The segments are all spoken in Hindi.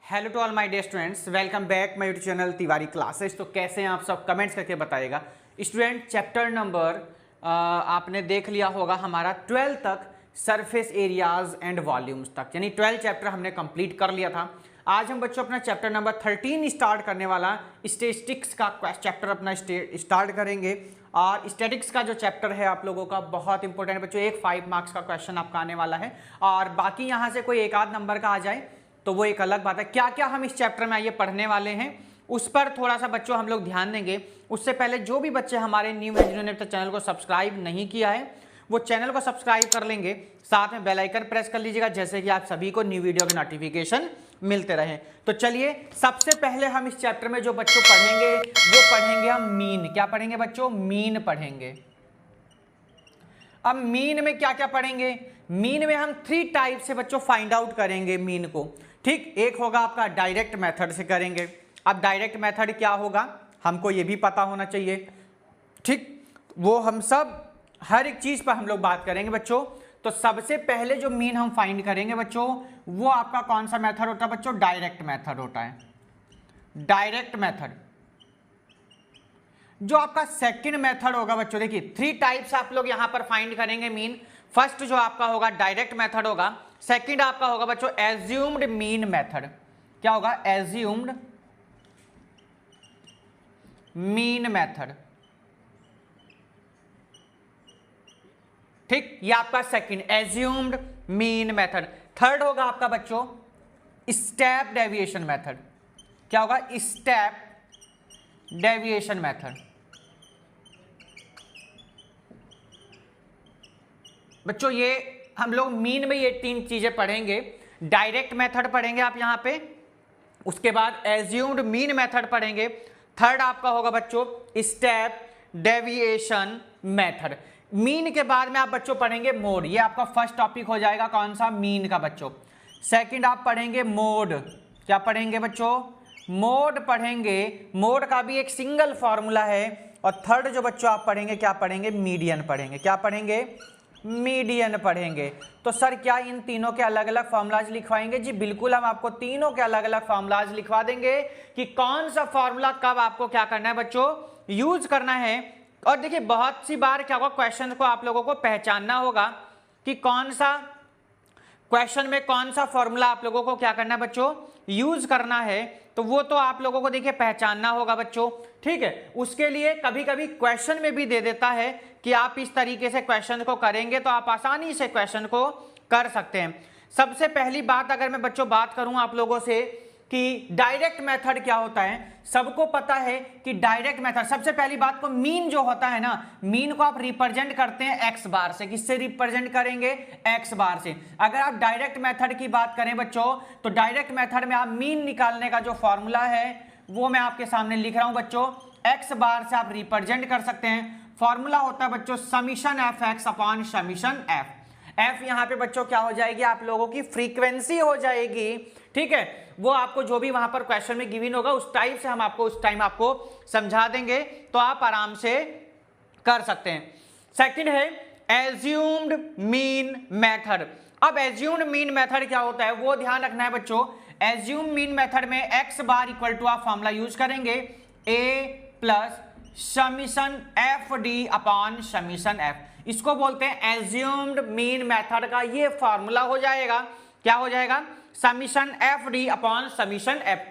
Hello to all my dear students, welcome back my YouTube channel Tiwari classes. तो कैसे हैं आप सब, कमेंट्स करके बताइएगा। स्टूडेंट चैप्टर नंबर आपने देख लिया होगा हमारा 12 तक, सरफेस एरियाज एंड वॉल्यूम्स तक, यानी 12 चैप्टर हमने कंप्लीट कर लिया था। आज हम बच्चों अपना चैप्टर नंबर 13 स्टार्ट करने वाला, स्टैटिस्टिक्स का चैप्टर अपना स्टार्ट करेंगे। और स्टैटिक्स का जो चैप्टर है आप लोगों का बहुत इंपॉर्टेंट बच्चों, एक 5 मार्क्स का क्वेश्चन आपका आने वाला है। और बाकी यहाँ से कोई एक आध नंबर का आ जाए तो वो एक अलग बात है। क्या क्या हम इस चैप्टर में आइए पढ़ने वाले हैं उस पर थोड़ा सा बच्चों हम लोग ध्यान देंगे। उससे पहले जो भी बच्चे हमारे न्यू हैं जिन्होंने अब तक चैनल को सब्सक्राइब नहीं किया है वो चैनल को सब्सक्राइब कर लेंगे, साथ में बेल आइकन प्रेस कर लीजिएगा, जैसे कि आप सभी को न्यू वीडियो के नोटिफिकेशन मिलते रहे। तो चलिए, सबसे पहले हम इस चैप्टर में जो बच्चों पढ़ेंगे वो पढ़ेंगे हम मीन। क्या पढ़ेंगे बच्चों? मीन पढ़ेंगे। अब मीन में क्या क्या पढ़ेंगे? मीन में हम 3 टाइप से बच्चों फाइंड आउट करेंगे मीन को। ठीक, एक होगा आपका डायरेक्ट मेथड से करेंगे। अब डायरेक्ट मेथड क्या होगा हमको ये भी पता होना चाहिए। ठीक, वो हम सब हर एक चीज पर हम लोग बात करेंगे बच्चों। तो सबसे पहले जो मीन हम फाइंड करेंगे बच्चों वो आपका कौन सा मेथड होता है बच्चों? डायरेक्ट मेथड होता है। डायरेक्ट मेथड जो आपका सेकंड मेथड होगा बच्चों, देखिए 3 टाइप्स आप लोग यहां पर फाइंड करेंगे मीन। फर्स्ट जो आपका होगा डायरेक्ट मेथड होगा, सेकंड आपका होगा बच्चों एज्यूम्ड मीन मेथड। क्या होगा? Assumed mean method. ठीक, ये आपका second assumed mean method. Third होगा आपका बच्चों स्टेप डेविएशन मेथड। क्या होगा? Step deviation method. बच्चों ये हम लोग मीन में ये 3 चीजें पढ़ेंगे। डायरेक्ट मेथड पढ़ेंगे आप यहां पे, उसके बाद एज्यूम्ड मीन मेथड पढ़ेंगे, थर्ड आपका होगा बच्चों स्टेप डेविएशन मेथड। मीन के बाद में आप बच्चों पढ़ेंगे मोड। ये आपका फर्स्ट टॉपिक हो जाएगा, कौन सा? मीन का बच्चों। सेकंड आप पढ़ेंगे मोड। क्या पढ़ेंगे बच्चों? मोड पढ़ेंगे। मोड का भी एक सिंगल फॉर्मूला है। और थर्ड जो बच्चों आप पढ़ेंगे, क्या पढ़ेंगे? मीडियन पढ़ेंगे। क्या पढ़ेंगे? मीडियन पढ़ेंगे। तो सर क्या इन तीनों के अलग अलग फॉर्मूलाज लिखवाएंगे? जी बिल्कुल, हम आपको तीनों के अलग अलग फॉर्मूलाज लिखवा देंगे कि कौन सा फॉर्मूला कब आपको क्या करना है बच्चों, यूज करना है। और देखिए बहुत सी बार क्या होगा, क्वेश्चन को आप लोगों को पहचानना होगा कि कौन सा क्वेश्चन में कौन सा फॉर्मूला आप लोगों को क्या करना है बच्चों, यूज करना है। तो वो तो आप लोगों को देखिए पहचानना होगा बच्चों। ठीक है, उसके लिए कभी कभी क्वेश्चन में भी दे देता है कि आप इस तरीके से क्वेश्चन को करेंगे तो आप आसानी से क्वेश्चन को कर सकते हैं। सबसे पहली बात अगर मैं बच्चों बात करूं आप लोगों से कि डायरेक्ट मेथड क्या होता है, सबको पता है कि डायरेक्ट मेथड, सबसे पहली बात को मीन जो होता है ना, मीन को आप रिप्रेजेंट करते हैं एक्स बार से। किससे रिप्रेजेंट करेंगे? एक्स बार से। अगर आप डायरेक्ट मेथड की बात करें बच्चों तो डायरेक्ट मेथड में आप मीन निकालने का जो फॉर्मूला है वो मैं आपके सामने लिख रहा हूं बच्चों। एक्स बार से आप रिप्रेजेंट कर सकते हैं। फॉर्मूला होता है बच्चों summation F x upon summation F. F यहां पे बच्चों क्या हो जाएगी, आप लोगों की फ्रीक्वेंसी हो जाएगी। ठीक है, वो आपको जो भी वहां पर क्वेश्चन में गिवन होगा उस टाइप से हम आपको उस टाइम आपको समझा देंगे, तो आप आराम से कर सकते हैं। सेकंड है एज्यूम्ड मीन मेथड। अब एज्यूम्ड मीन मेथड क्या होता है वो ध्यान रखना है बच्चों। एज्यूम मीन मेथड में एक्स बार इक्वल टू आप फॉर्मूला यूज करेंगे A plus summation F D upon summation F. इसको बोलते हैं एज्यूम्ड मीन मेथड का ये फॉर्मूला हो जाएगा। क्या हो जाएगा? Summation F D upon summation F.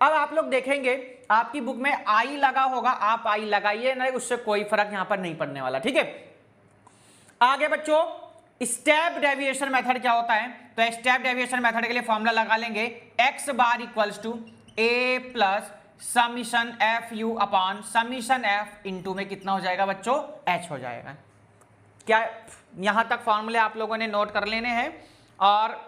अब आप लोग देखेंगे आपकी बुक में आई लगा होगा, आप आई लगाइए नहीं, उससे कोई फर्क यहां पर नहीं पड़ने वाला। ठीक है, आगे बच्चों स्टेप डेविएशन मेथड क्या होता है? तो स्टेप डेविएशन मेथड के लिए फॉर्मूला लगा लेंगे X bar equals to A plus summation F you upon summation F into में कितना हो जाएगा बच्चों? एच हो जाएगा। क्या यहां तक फॉर्मूले आप लोगों ने नोट कर लेने हैं? और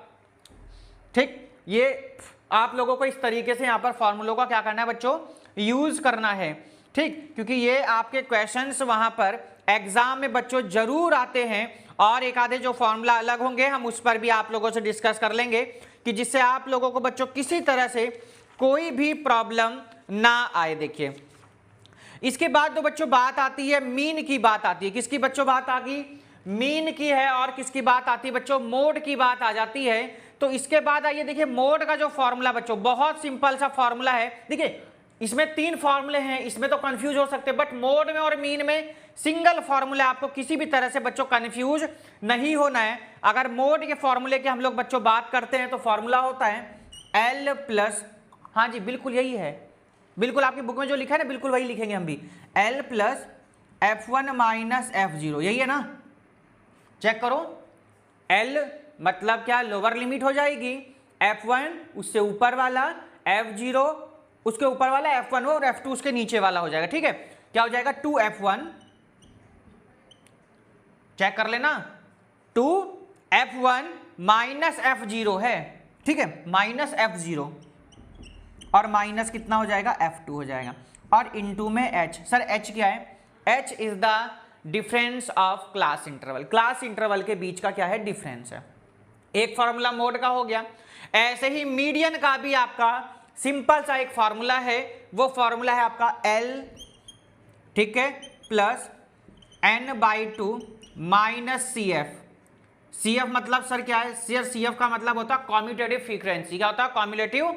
ठीक, ये आप लोगों को इस तरीके से यहां पर फॉर्मूलों का क्या करना है बच्चों, यूज करना है। ठीक, क्योंकि ये आपके क्वेश्चंस वहां पर एग्जाम में बच्चों जरूर आते हैं। और एक आधे जो फॉर्मूला अलग होंगे हम उस पर भी आप लोगों से डिस्कस कर लेंगे कि जिससे आप लोगों को बच्चों किसी तरह से कोई भी प्रॉब्लम ना आए। देखिए इसके बाद तो बच्चों बात आती है मीन की, बात आती है किसकी बच्चों? बात आ गई मीन की है और किसकी बात आती है बच्चों, मोड की बात आ जाती है। तो इसके बाद आइए देखिए मोड का जो फॉर्मूला बच्चों, बहुत सिंपल सा फॉर्मूला है। देखिए इसमें 3 फॉर्मूले हैं, इसमें तो कंफ्यूज हो सकते हैं, बट मोड में और मीन में सिंगल फॉर्मूला, आपको किसी भी तरह से बच्चों कंफ्यूज नहीं होना है। अगर मोड के फॉर्मूले की हम लोग बच्चों बात करते हैं तो फॉर्मूला होता है L प्लस, हाँ जी बिल्कुल यही है, बिल्कुल आपकी बुक में जो लिखा है ना बिल्कुल वही लिखेंगे हम भी, L plus F1 minus F0, यही है ना। चेक करो, L मतलब क्या, लोअर लिमिट हो जाएगी, F1 उससे ऊपर वाला, F0 उसके ऊपर वाला, F1 और F2 उसके नीचे वाला हो जाएगा। ठीक है, क्या हो जाएगा 2F1, चेक कर लेना, 2F1 माइनस F0 है, ठीक है, माइनस F0 और माइनस कितना हो जाएगा, F2 हो जाएगा, और इनटू में H। सर H क्या है, H is the difference of class interval, class interval के बीच का क्या है, डिफरेंस है। एक फॉर्मूला मोड का हो गया। ऐसे ही मीडियन का भी आपका सिंपल सा एक फॉर्मूला है, वो फॉर्मूला है आपका L, ठीक है, plus N/2 minus CF। CF मतलब सर क्या है, CF का मतलब होता है कम्यूटेटिव फ्रीक्वेंसी। क्या होता है, कम्यूटेटिव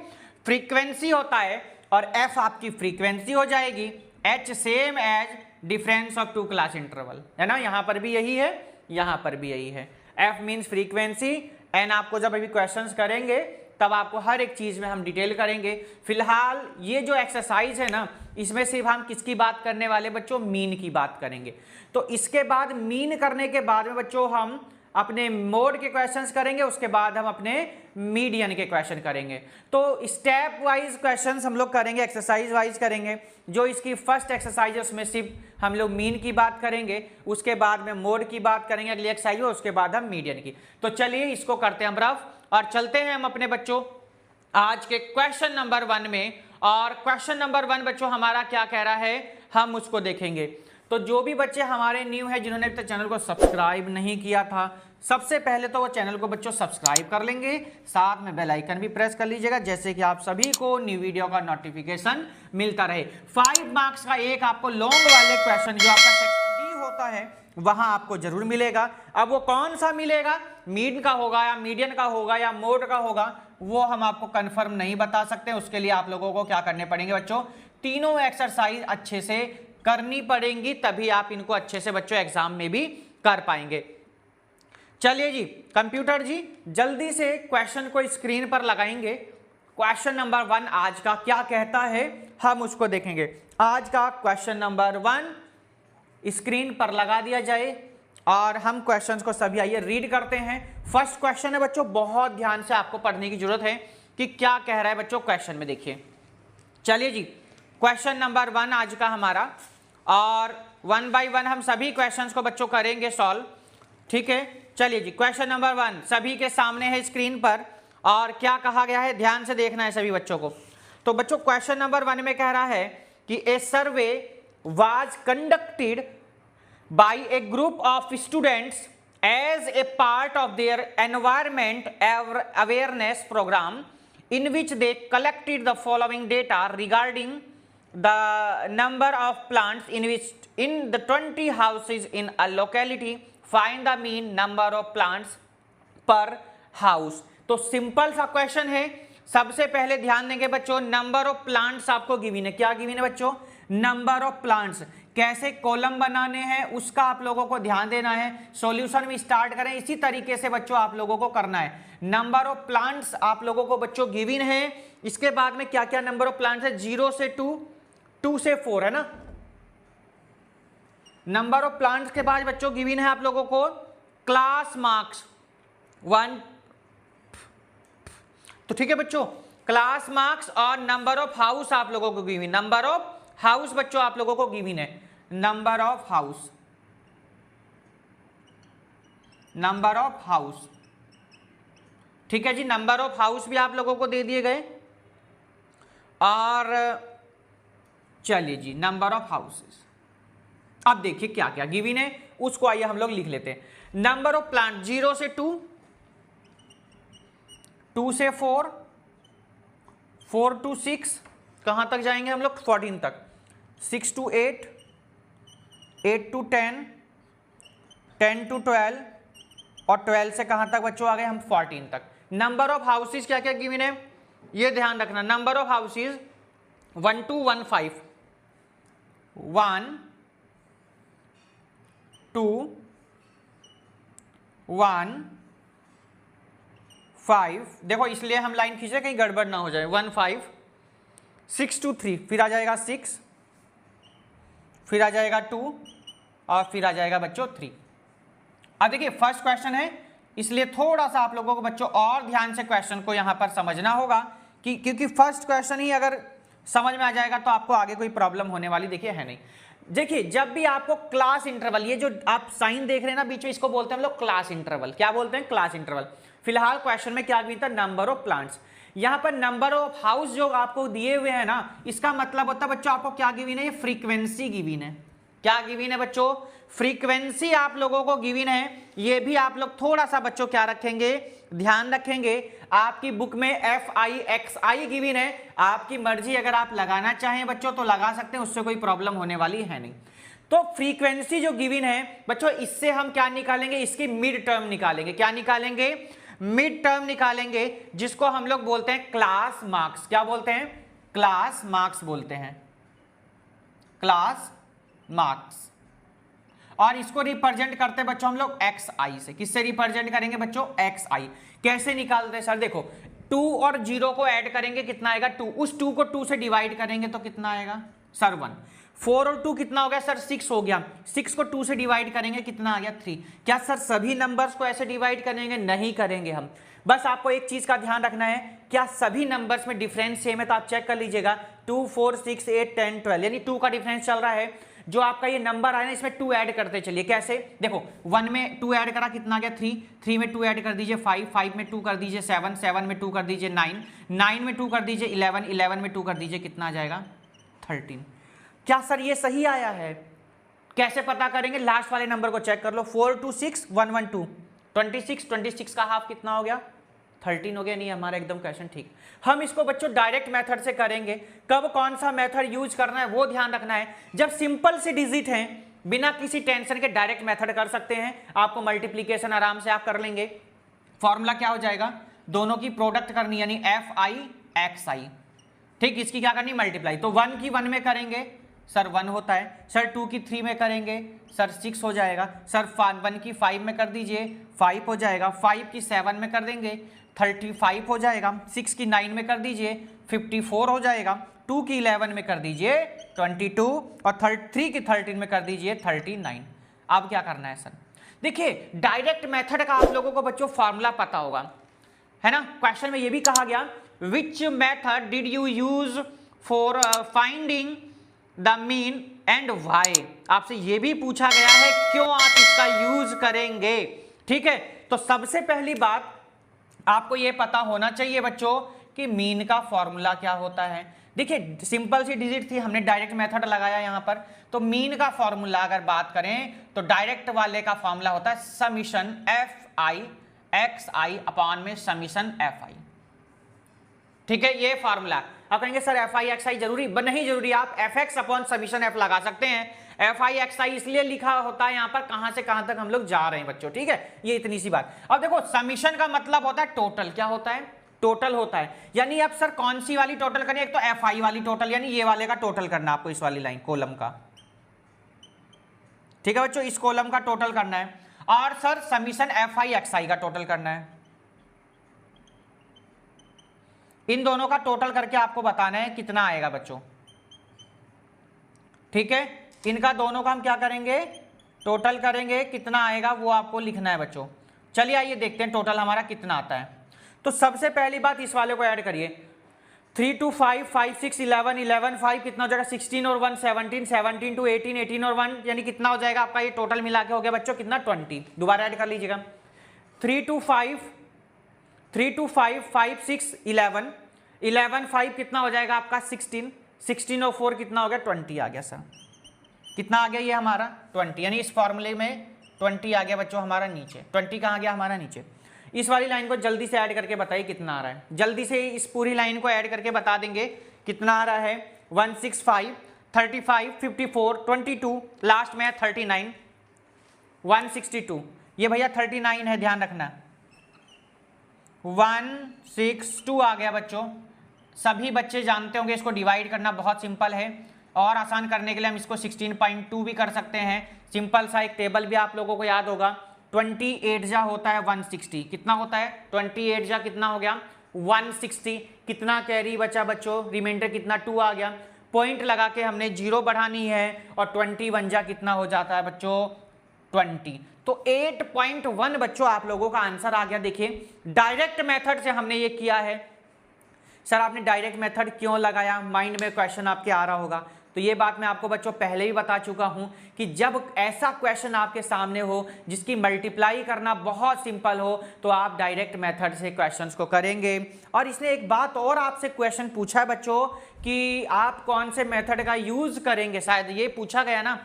फ्रीक्वेंसी होता है, और F आपकी फ्रीक्वेंसी हो जाएगी, H same age difference of 2 class interval, है ना। यहां पर भी यही है, यहां पर भी यही है। F मीन्स फ्रीक्वेंसी, N आपको जब अभी क्वेश्चंस करेंगे तब आपको हर एक चीज में हम डिटेल करेंगे। फिलहाल ये जो एक्सरसाइज है ना, इसमें सिर्फ हम किसकी बात करने वाले बच्चों, मीन की बात करेंगे। तो इसके बाद मीन करने के बाद में बच्चों हम अपने मोड के क्वेश्चंस करेंगे, उसके बाद हम अपने मीडियन के क्वेश्चन करेंगे। तो स्टेप वाइज क्वेश्चंस हम लोग करेंगे, एक्सरसाइज वाइज करेंगे। जो इसकी फर्स्ट एक्सरसाइज है उसमें सिर्फ हम लोग मीन की बात करेंगे, उसके बाद में मोड की बात करेंगे अगली एक्सरसाइज में, उसके बाद हम मीडियन की। तो चलिए इसको करते हैं हम रफ, और चलते हैं हम अपने बच्चों आज के क्वेश्चन नंबर 1 में। और क्वेश्चन नंबर 1 बच्चों हमारा क्या कह रहा है, हम उसको देखेंगे। तो जो भी बच्चे हमारे न्यू है, जिन्होंने अभी तक चैनल को सब्सक्राइब नहीं किया था, सबसे पहले तो वो चैनल को बच्चों सब्सक्राइब कर लेंगे, साथ में बेल आइकन भी प्रेस कर लीजिएगा, जैसे कि आप सभी को न्यू वीडियो का नोटिफिकेशन मिलता रहे। 5 मार्क्स का एक आपको लॉन्ग वाले क्वेश्चन जो आपका सेक्शन डी होता है वहां आपको जरूर मिलेगा। अब वो कौन सा मिलेगा, मीन का होगा या मीडियन का होगा या मोड का होगा, वो हम आपको कंफर्म नहीं बता सकते। उसके लिए आप लोगों को क्या करने पड़ेंगे बच्चों, तीनों एक्सरसाइज अच्छे से करनी पड़ेंगी, तभी आप इनको अच्छे से बच्चों एग्जाम में भी कर पाएंगे। चलिए जी कंप्यूटर जी जल्दी से क्वेश्चन को स्क्रीन पर लगाएंगे। क्वेश्चन नंबर 1 आज का क्या कहता है, हम उसको देखेंगे। आज का क्वेश्चन नंबर 1 स्क्रीन पर लगा दिया जाए और हम क्वेश्चंस को सभी आइए रीड करते हैं। फर्स्ट क्वेश्चन है बच्चों, बहुत ध्यान से आपको पढ़ने की जरूरत है कि क्या कह रहा है बच्चों क्वेश्चन में, देखिए। चलिए जी क्वेश्चन नंबर 1 आज का हमारा, और 1 बाय 1 हम सभी क्वेश्चंस को बच्चों करेंगे सॉल्व, ठीक है। चलिए जी क्वेश्चन नंबर 1 सभी के सामने है स्क्रीन पर, और क्या कहा गया है ध्यान से देखना है सभी बच्चों को। तो बच्चों क्वेश्चन नंबर 1 में कह रहा है कि a survey was conducted by a group of students as a part of their environment awareness program, in which they collected the following data regarding the number of plants in the 20 houses in a locality. Find the mean number of plants per house. तो सिंपल सा क्वेश्चन है। सबसे पहले ध्यान देंगे बच्चों, नंबर ऑफ प्लांट्स आपको गिवन है। क्या गिवन है बच्चों, नंबर ऑफ प्लांट्स। कैसे कॉलम बनाने हैं उसका आप लोगों को ध्यान देना है। सॉल्यूशन में स्टार्ट करें इसी तरीके से बच्चों आप लोगों को करना है। नंबर ऑफ प्लांट्स आप लोगों को बच्चों गिवन है। इसके बाद में क्या क्या नंबर ऑफ प्लांट्स है, 0 से 2, 2 से 4 है ना। नंबर ऑफ प्लांट्स के बाद बच्चों गिवन है आप लोगों को क्लास मार्क्स 1। तो ठीक है बच्चों, क्लास मार्क्स और नंबर ऑफ हाउस आप लोगों को गिवन। नंबर ऑफ हाउस बच्चों आप लोगों को गिवन है, number of house, number of house, ठीक है जी। नंबर ऑफ हाउस भी आप लोगों को दे दिए गए। और चलिए जी नंबर ऑफ हाउसेस, अब देखिए क्या क्या गिवन है उसको आइए हम लोग लिख लेते हैं। नंबर ऑफ प्लांट 0 से 2, 2 से 4, 4 to 6, कहां तक जाएंगे हम लोग 14 तक, 6 to 8, 8 to 10, 10 to 12 और 12 से कहां तक बच्चों आ गए हम 14 तक। नंबर ऑफ हाउसेज क्या क्या गिवन है ये ध्यान रखना। नंबर ऑफ हाउसेज 1 to 15, 1 2 1 5, देखो इसलिए हम लाइन खींचे कहीं गड़बड़ ना हो जाए। 1 5 6 to 3, फिर आ जाएगा 6, फिर आ जाएगा 2 और फिर आ जाएगा बच्चों 3। अब देखिए फर्स्ट क्वेश्चन है इसलिए थोड़ा सा आप लोगों को बच्चों और ध्यान से क्वेश्चन को यहां पर समझना होगा कि क्योंकि फर्स्ट क्वेश्चन ही अगर समझ में आ जाएगा तो आपको आगे कोई प्रॉब्लम होने वाली देखिए है नहीं। देखिए जब भी आपको क्लास इंटरवल, ये जो आप साइन देख रहे हैं ना बीच में, इसको बोलते हैं हम लोग क्लास इंटरवल। क्या बोलते हैं? Class interval. फिलहाल क्वेश्चन में क्या गिवन था? Number of plants. यहां पर नंबर ऑफ हाउस जो आपको दिए हुए हैं ना, इसका मतलब होता है बच्चों आपको क्या गिवन है? ये फ्रीक्वेंसी गिवन है। क्या गिवन है बच्चों? फ्रीक्वेंसी आप लोगों को गिवन है। ये भी आप लोग थोड़ा सा बच्चों क्या रखेंगे, ध्यान रखेंगे। आपकी बुक में FI गिवन है, आपकी मर्जी, अगर आप लगाना चाहें बच्चों तो लगा सकते हैं, उससे कोई प्रॉब्लम होने वाली है नहीं। तो फ्रीक्वेंसी जो गिवन है बच्चों, इससे हम क्या निकालेंगे? इसकी मिड टर्म निकालेंगे। क्या निकालेंगे? मिड टर्म निकालेंगे, जिसको हम लोग बोलते हैं क्लास मार्क्स। क्या बोलते हैं? क्लास मार्क्स बोलते हैं, क्लास मार्क्स। और इसको रिप्रेजेंट करते हैं बच्चों हम लोग XI से। किससे रिप्रेजेंट करेंगे बच्चों? XI। कैसे निकालते हैं सर? देखो 2 और 0 को ऐड करेंगे कितना आएगा? 2। उस 2 को 2 से डिवाइड करेंगे तो कितना आएगा सर? 1। 4 और 2 कितना हो गया सर? 6 हो गया। 6 को 2 से डिवाइड करेंगे कितना आ गया? 3। क्या सर सभी नंबर्स को ऐसे डिवाइड करेंगे? नहीं करेंगे हम। बस आपको एक चीज का ध्यान रखना है, क्या सभी नंबर्स में डिफरेंस सेम है? तो आप चेक कर लीजिएगा। 2 4 6 8 10 12 यानी 2 का डिफरेंस चल रहा है। जो आपका ये नंबर आया ना, इसमें 2 ऐड करते चलिए। कैसे? देखो 1 में 2 ऐड करा कितना आ गया? 3। 3 में 2 ऐड कर दीजिए 5। 5 में 2 कर दीजिए 7। 7 में 2 कर दीजिए 9। 9 में 2 कर दीजिए 11। 11 में 2 कर दीजिए कितना आ जाएगा? 13। क्या सर ये सही आया है? कैसे पता करेंगे? लास्ट वाले नंबर को चेक कर लो। 4 2 6 1 1 2 26। 26 का हाफ कितना हो गया? 13 हो गया। नहीं हमारा एकदम क्वेश्चन ठीक। हम इसको बच्चों डायरेक्ट मेथड से करेंगे। कब कौन सा मेथड यूज करना है वो ध्यान रखना है। जब सिंपल सी डिजिट है, बिना किसी टेंशन के डायरेक्ट मेथड कर सकते हैं। आपको मल्टीप्लीकेशन आराम से आप कर लेंगे। फॉर्मूला क्या हो जाएगा? दोनों की प्रोडक्ट करनी यानी FI XI। ठीक, इसकी क्या करनी? मल्टीप्लाई। तो 1 की 1 में करेंगे सर 1 होता है। सर 2 की 3 में करेंगे सर 6 हो जाएगा। सर 1 की 5 में कर दीजिए 5 हो जाएगा। 5 की 7 में कर देंगे 35 हो जाएगा। 6 की 9 में कर दीजिए 54 हो जाएगा। 2 की 11 में कर दीजिए 22 और 3 की 13 में कर दीजिए 39। अब क्या करना है सर? देखिए डायरेक्ट मेथड का आप लोगों को बच्चों फॉर्मूला पता होगा, है ना। क्वेश्चन में ये भी कहा गया which method did you use for finding the mean and Y. आपसे ये भी पूछा गया है क्यों आप इसका यूज करेंगे। ठीक है, तो सबसे पहली बात आपको ये पता होना चाहिए बच्चों कि मीन का फॉर्मूला क्या होता है। देखिए सिंपल सी डिजिट थी, हमने डायरेक्ट मेथड लगाया यहां पर। तो मीन का फॉर्मूला अगर बात करें तो डायरेक्ट वाले का फॉर्मूला होता है समीशन FI XI अपॉन में समीशन FI। ठीक है, ये फॉर्मूला। आप कहेंगे सर FI XI जरूरी? नहीं जरूरी, आप FX अपॉन समीशन F लगा सकते हैं। FI XI इसलिए लिखा होता है यहां पर कहां से कहां तक हम लोग जा रहे हैं बच्चों। ठीक है, ये इतनी सी बात। अब देखो समीशन का मतलब होता है टोटल। क्या होता है? टोटल होता है। यानी अब सर कौन सी वाली टोटल करनी है? एक तो FI वाली टोटल, यानी ये वाले का टोटल करना आपको, इस वाली लाइन कॉलम का। ठीक है बच्चों, इस कॉलम का टोटल करना है। और सर समीशन FI XI का टोटल करना है। इन दोनों का टोटल करके आपको बताना है कितना आएगा बच्चों। ठीक है, इनका दोनों का हम क्या करेंगे? टोटल करेंगे, कितना आएगा वो आपको लिखना है बच्चों। चलिए आइए देखते हैं टोटल हमारा कितना आता है। तो सबसे पहली बात इस वाले को ऐड करिए। 3 2 5 5 6 11 11 5 कितना हो जाएगा? 16 और 1 17 17 टू 18 18 और 1 यानी कितना हो जाएगा आपका? ये टोटल मिला के हो गया बच्चों कितना? 20। दोबारा ऐड कर लीजिएगा। 3 2 5 5 6 11 11 5 कितना हो जाएगा आपका? 16 16 और 4 कितना हो गया? 20 आ गया सर। कितना आ गया ये हमारा? 20। यानी इस फॉर्मूले में 20 आ गया बच्चों हमारा नीचे। 20 कहाँ गया हमारा? नीचे। इस वाली लाइन को जल्दी से ऐड करके बताइए कितना आ रहा है। जल्दी से इस पूरी लाइन को ऐड करके बता देंगे कितना आ रहा है। 165 35 54 22 लास्ट में 39 162, ये भैया 39 है, ध्यान रखना। 162 आ गया बच्चों। सभी बच्चे जानते होंगे इसको डिवाइड करना बहुत सिंपल है, और आसान करने के लिए हम इसको 16.2 भी कर सकते हैं। सिंपल सा एक टेबल भी आप लोगों को याद होगा, 28 जा होता है 160, कितना होता है 28 जा कितना हो गया 160, कितना कैरी बचा बच्चों, रिमाइंडर कितना 2 आ गया। पॉइंट लगा के हमने 0 बढ़ानी है, और 21 जा कितना हो जाता है बच्चों 20। तो 8.1 बच्चों आप लोगों का आंसर आ गया। देखिए डायरेक्ट मेथड से हमने ये किया है। सर आपने डायरेक्ट मेथड क्यों लगाया, माइंड में क्वेश्चन आपके आ रहा होगा। तो ये बात मैं आपको बच्चों पहले ही बता चुका हूं कि जब ऐसा क्वेश्चन आपके सामने हो जिसकी मल्टीप्लाई करना बहुत सिंपल हो, तो आप डायरेक्ट मेथड से क्वेश्चंस को करेंगे। और इसने एक बात और आपसे क्वेश्चन पूछा है बच्चों कि आप कौन से मेथड का यूज करेंगे, शायद ये पूछा गया ना,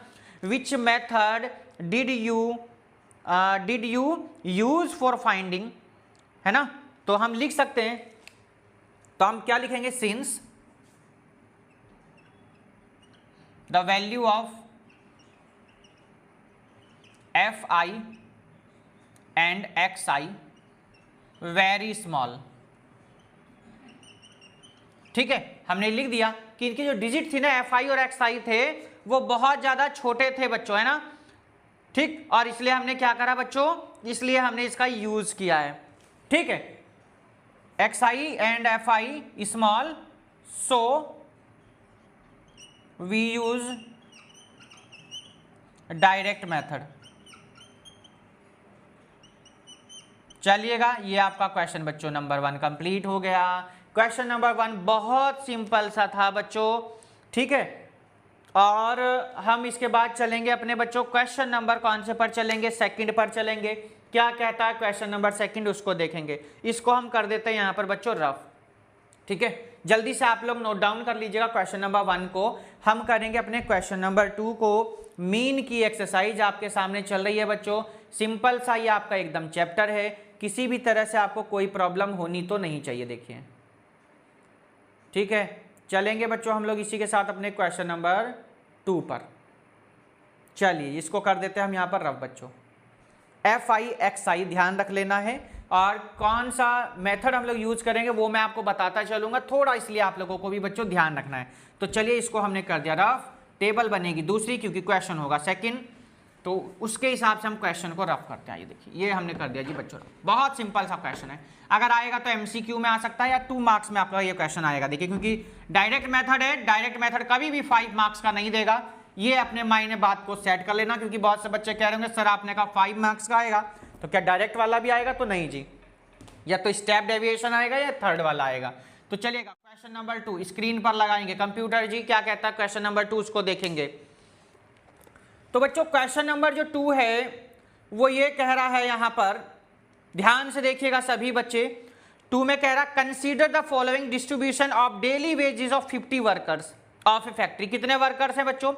विच method did you use for finding, है ना। तो हम लिख सकते हैं, तो हम क्या लिखेंगे, since the value of F I and x I very small. ठीक है, हमने लिख दिया कि इनकी जो डिजिट थी ना एफ आई और एक्स आई थे वो बहुत ज्यादा छोटे थे बच्चों, है ना। ठीक, और इसलिए हमने क्या करा बच्चों, इसलिए हमने इसका यूज किया है। ठीक है, X I and F I small, so we use direct method. चलिएगा, ये आपका क्वेश्चन बच्चों नंबर 1 कंप्लीट हो गया। क्वेश्चन नंबर 1 बहुत सिंपल सा था बच्चों, ठीक है। और हम इसके बाद चलेंगे अपने बच्चों क्वेश्चन नंबर कौन से पर चलेंगे, सेकंड पर चलेंगे। क्या कहता है क्वेश्चन नंबर सेकंड, उसको देखेंगे। इसको हम कर देते हैं यहाँ पर बच्चों रफ। ठीक है, जल्दी से आप लोग नोट डाउन कर लीजिएगा क्वेश्चन नंबर 1 को। हम करेंगे अपने क्वेश्चन नंबर 2 को। मीन की एक्सरसाइज आपके सामने चल रही है बच्चों, सिंपल सा ये आपका एकदम चैप्टर है, किसी भी तरह से आपको कोई प्रॉब्लम होनी तो नहीं चाहिए। देखिए ठीक है, चलेंगे बच्चों हम लोग इसी के साथ अपने क्वेश्चन नंबर 2 पर। चलिए इसको कर देते हैं हम यहाँ पर रफ बच्चों। एफ आई एक्स आई ध्यान रख लेना है, और कौन सा मेथड हम लोग यूज करेंगे वो मैं आपको बताता चलूंगा थोड़ा, इसलिए आप लोगों को भी बच्चों ध्यान रखना है। तो चलिए इसको हमने कर दिया रफ, टेबल बनेगी दूसरी क्योंकि क्वेश्चन होगा सेकंड, तो उसके हिसाब से हम क्वेश्चन को रफ करते हैं। ये देखिए ये हमने कर दिया जी बच्चों, बहुत सिंपल सा क्वेश्चन है। अगर आएगा तो एमसीक्यू में आ सकता है या 2 मार्क्स में आपका ये क्वेश्चन आएगा। देखिए क्योंकि डायरेक्ट मेथड है, डायरेक्ट मेथड कभी भी 5 मार्क्स का नहीं देगा, ये अपने माइंड में बात को सेट कर लेना। क्योंकि बहुत से बच्चे कह रहे होंगे सर आपने कहा 5 मार्क्स का आएगा, तो क्या डायरेक्ट वाला भी आएगा, तो नहीं जी, या तो स्टेप डेविएशन आएगा या थर्ड वाला आएगा। तो चलिएगा क्वेश्चन नंबर 2 स्क्रीन पर लगाएंगे। कंप्यूटर जी क्या कहता है क्वेश्चन नंबर 2, उसको देखेंगे। तो बच्चों क्वेश्चन नंबर जो 2 है वो ये कह रहा है, यहां पर ध्यान से देखिएगा सभी बच्चे। 2 में कह रहा consider the following distribution of daily wages of 50 workers of A factory. कितने वर्कर्स हैं बच्चों,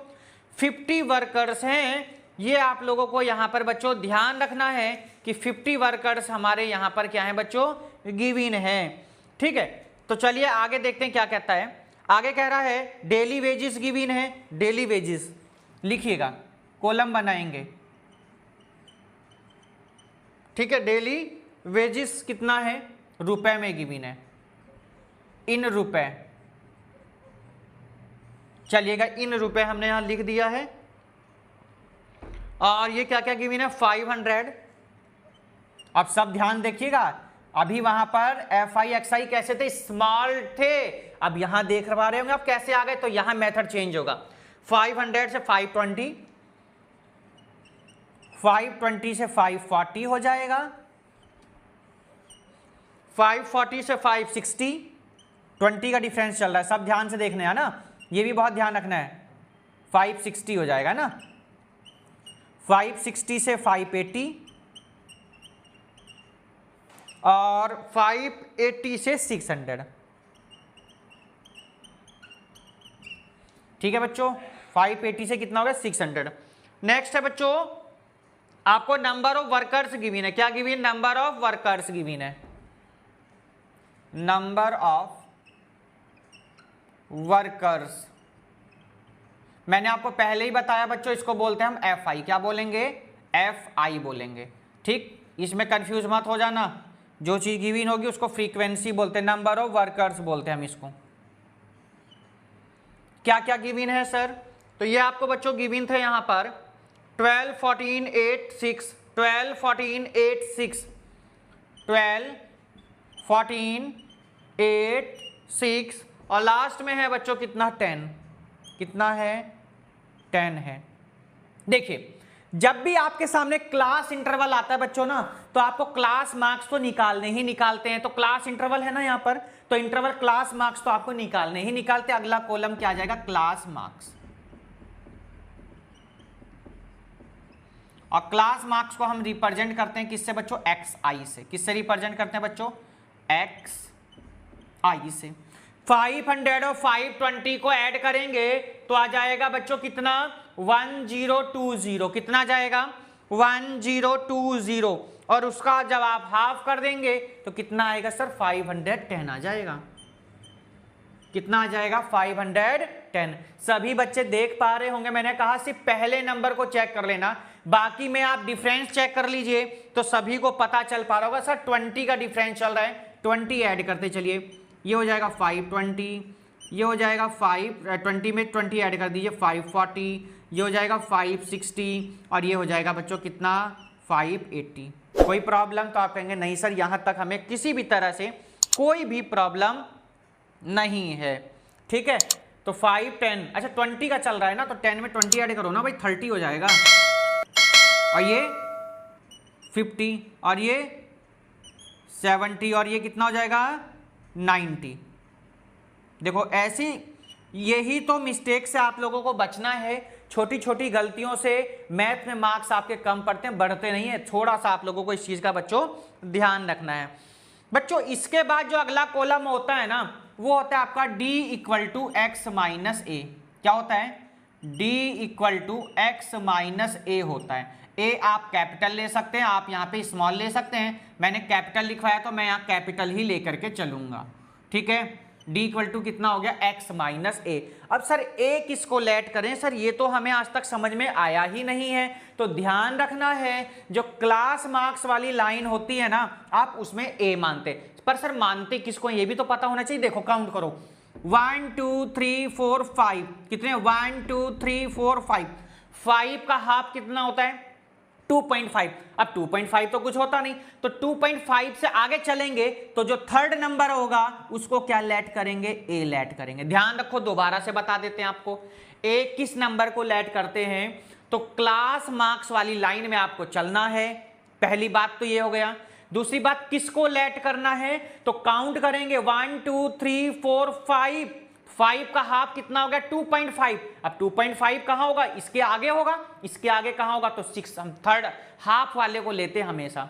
50 वर्कर्स हैं। ये आप लोगों को यहां पर बच्चों ध्यान रखना है कि 50 वर्कर्स हमारे यहां पर क्या है बच्चों, गिवन है। ठीक है, तो चलिए आगे देखते हैं क्या कहता है। आगे कह रहा है डेली वेजेस गिवन है, डेली वेजेस लिखिएगा, कॉलम बनाएंगे। ठीक है, डेली वेजेस कितना है, रुपए में गिवन है, इन रुपए। चलिएगा इन रुपए हमने यहां लिख दिया है। और ये क्या क्या गिवन है, 500। अब सब ध्यान देखिएगा, अभी वहां पर एफ आई एक्स आई कैसे थे, स्मॉल थे। अब यहां देख पा रहे होंगे आप कैसे आ गए, तो यहां मेथड चेंज होगा। 500 से 520, 520 से 540 हो जाएगा, 540 से 560, 20 का डिफरेंस चल रहा है, सब ध्यान से देखने है ना, ये भी बहुत ध्यान रखना है। 560 हो जाएगा ना, 560 से 580 और 580 से 600। ठीक है बच्चों, 580 से कितना हो गया, 600। नेक्स्ट है बच्चों आपको नंबर ऑफ वर्कर्स गिवन है। क्या given, number of workers given है, नंबर ऑफ वर्कर्स। मैंने आपको पहले ही बताया बच्चों, इसको बोलते हैं हम एफ आई। क्या बोलेंगे, एफ आई बोलेंगे। ठीक, इसमें कंफ्यूज मत हो जाना, जो चीज गिवन होगी उसको फ्रीक्वेंसी बोलते हैं, नंबर ऑफ वर्कर्स बोलते हैं हम इसको। क्या क्या गिवन है सर? तो ये आपको बच्चों गिवन थे यहां पर 12, 14, 8, 6, 12, 14, 8, 6, 12, 14, 8, 6 और लास्ट में है बच्चों कितना 10, कितना है 10 है। देखिए जब भी आपके सामने क्लास इंटरवल आता है बच्चों ना, तो आपको क्लास मार्क्स तो निकालने ही निकालते हैं। तो क्लास इंटरवल है ना यहाँ पर, तो इंटरवल क्लास मार्क्स तो आपको निकालने ही निकालते हैं। अगला कॉलम क्या आ जाएगा? Class marks. और क्लास मार्क्स को हम रिप्रेजेंट करते हैं किससे बच्चों? एक्स आई से। किससे रिप्रेजेंट करते हैं बच्चों? एक्स आई से। 500 और 520 को ऐड करेंगे तो आ जाएगा बच्चों कितना? 1020। कितना जाएगा? 1020। और उसका जब आप हाफ कर देंगे तो कितना आएगा सर? 510 आ जाएगा। कितना आ जाएगा? 510। सभी बच्चे देख पा रहे होंगे, मैंने कहा सिर्फ पहले नंबर को चेक कर लेना, बाकी में आप डिफरेंस चेक कर लीजिए तो सभी को पता चल पा रहा होगा। सर 20 का डिफरेंस चल रहा है, 20 ऐड करते चलिए, ये हो जाएगा 520, ये हो जाएगा 520 में 20 ऐड कर दीजिए 540, ये हो जाएगा 560 और ये हो जाएगा बच्चों कितना? 580। कोई प्रॉब्लम? तो आप कहेंगे नहीं सर यहाँ तक हमें किसी भी तरह से कोई भी प्रॉब्लम नहीं है। ठीक है, तो 510, अच्छा 20 का चल रहा है ना, तो 10 में 20 ऐड करो ना भाई, 30 हो जाएगा। और ये 50 और ये 70 और ये कितना हो जाएगा? 90। देखो ऐसी, यही तो मिस्टेक से आप लोगों को बचना है। छोटी छोटी गलतियों से मैथ में मार्क्स आपके कम पड़ते हैं, बढ़ते नहीं है। थोड़ा सा आप लोगों को इस चीज का बच्चों ध्यान रखना है। बच्चों इसके बाद जो अगला कॉलम होता है ना, वो होता है आपका d equal to x minus A. क्या होता है? d equal to x minus A होता है। ए आप कैपिटल ले सकते हैं, आप यहाँ पे स्मॉल ले सकते हैं। मैंने कैपिटल लिखवाया तो मैं यहाँ कैपिटल ही लेकर के चलूंगा। ठीक है, d इक्वल टू कितना हो गया? x minus a. अब सर a किसको लेट करें? सर ये तो हमें आज तक समझ में आया ही नहीं है। तो ध्यान रखना है, जो क्लास मार्क्स वाली लाइन होती है ना, आप उसमें a मानते, पर सर मानते किसको ये भी तो पता होना चाहिए। देखो काउंट करो, 1 2 3 4 5, कितने? 1 2 3 4 5। 5 का हाफ कितना होता है? 2.5। अब 2.5 तो कुछ होता नहीं, तो 2.5 से आगे चलेंगे तो जो थर्ड नंबर होगा उसको क्या लेट करेंगे? ए लेट करेंगे। ध्यान रखो, दोबारा से बता देते हैं आपको, ए किस नंबर को लेट करते हैं? तो क्लास मार्क्स वाली लाइन में आपको चलना है। पहली बात तो ये हो गया। दूसरी बात, किसको लेट करना है? तो काउंट करेंगे 1 2 3 4 5। 5 का हाफ कितना हो गया? 2.5। अब 2.5 कहां होगा? इसके आगे होगा। इसके आगे कहां होगा? तो 6। हम थर्ड हाफ वाले को लेते हैं हमेशा।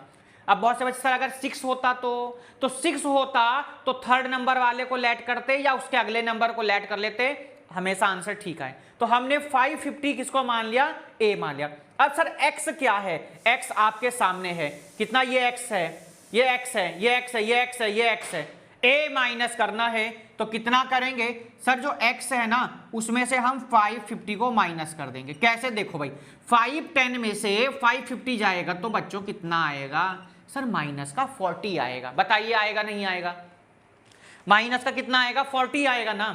अब बहुत से बच्चे सर अगर 6 होता तो 6 होता तो थर्ड नंबर वाले को लेट करते या उसके अगले नंबर को लेट कर लेते, हमेशा आंसर ठीक है। तो हमने 550 किसको मान लिया? ए मान लिया। अब सर x क्या है? x आपके सामने है, कितना? ये x है, ये x है, ये x है, ये x है, ये x है। a माइनस करना है तो कितना करेंगे? सर जो x है ना, उसमें से हम 550 को माइनस कर देंगे। कैसे? देखो भाई, 510 में से 550 जाएगा तो बच्चों कितना आएगा? सर माइनस का 40 आएगा। बताइए आएगा नहीं आएगा? माइनस का कितना आएगा? 40 आएगा ना।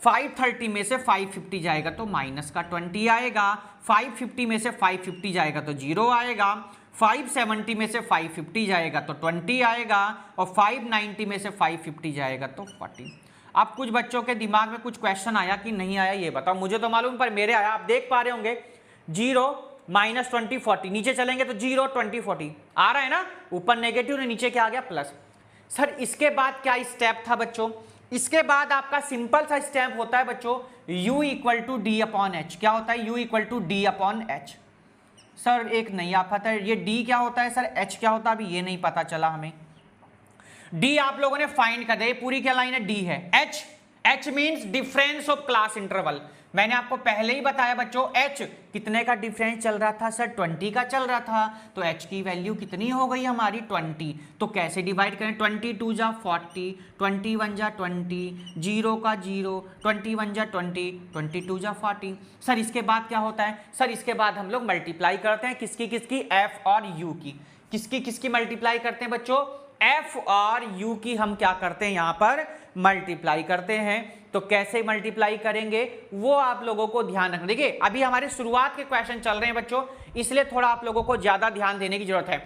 530 में से 550 जाएगा तो माइनस का 20 आएगा। 550 में से 550 जाएगा तो 0 आएगा। 570 में से 550 जाएगा तो 20 आएगा। और 590 में से 550 जाएगा तो 40। अब कुछ बच्चों के दिमाग में कुछ क्वेश्चन आया कि नहीं आया ये बताओ। मुझे तो मालूम, पर मेरे आया। आप देख पा रहे होंगे 0 माइनस 20 40, नीचे चलेंगे तो 0 20 40 आ रहा है ना। ऊपर नेगेटिव ने, नीचे क्या आ गया? प्लस। सर इसके बाद क्या स्टेप था बच्चों? इसके बाद आपका सिंपल सा स्टेप होता है बच्चों, u equal to D upon H. क्या होता है? u equal to D upon H. Sir एक नहीं आप पता है ये d क्या होता है? सर h क्या होता है? अभी ये नहीं पता चला हमें। d आप लोगों ने फाइंड कर दिया, पूरी क्या लाइन है? d है। h means difference of class interval. मैंने आपको पहले ही बताया बच्चों, h कितने का डिफरेंस चल रहा था सर? 20 का चल रहा था, तो h की वैल्यू कितनी हो गई हमारी? 20। तो कैसे डिवाइड करें? 22 जा 40, 21 जा 20, 0 का 0, 21 जा 20, 22 जा 40। सर इसके बाद क्या होता है? सर इसके बाद हम लोग मल्टीप्लाई करते हैं किसकी किसकी? f और u की। किसकी किसकी मल्टीप्लाई करते हैं बच्चों? f और u की हम क्या करते हैं यहाँ पर? मल्टीप्लाई करते हैं। तो कैसे मल्टीप्लाई करेंगे वो आप लोगों को ध्यान रखना। देखिए अभी हमारे शुरुआत के क्वेश्चन चल रहे हैं बच्चों, इसलिए थोड़ा आप लोगों को ज्यादा ध्यान देने की जरूरत है।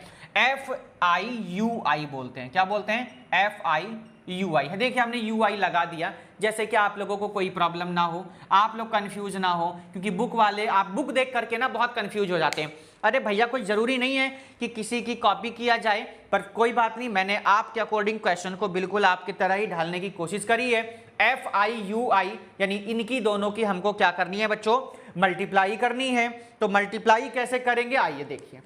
FIUI बोलते हैं, क्या बोलते हैं? FIUI है। देखिए हमने UI लगा दिया, जैसे कि आप लोगों को कोई प्रॉब्लम ना हो, आप लोग कंफ्यूज ना हो, क्योंकि बुक वाले आप बुक देख करके ना बहुत कंफ्यूज हो जाते हैं। अरे भैया कोई जरूरी नहीं है कि किसी की कॉपी किया जाए, पर कोई बात नहीं, मैंने आपके अकॉर्डिंग क्वेश्चन को बिल्कुल आपकी तरह ही ढालने की कोशिश करी है। FIUI यानी इनकी दोनों की हमको क्या करनी है बच्चों? मल्टीप्लाई करनी है। तो मल्टीप्लाई कैसे करेंगे आइए देखिए।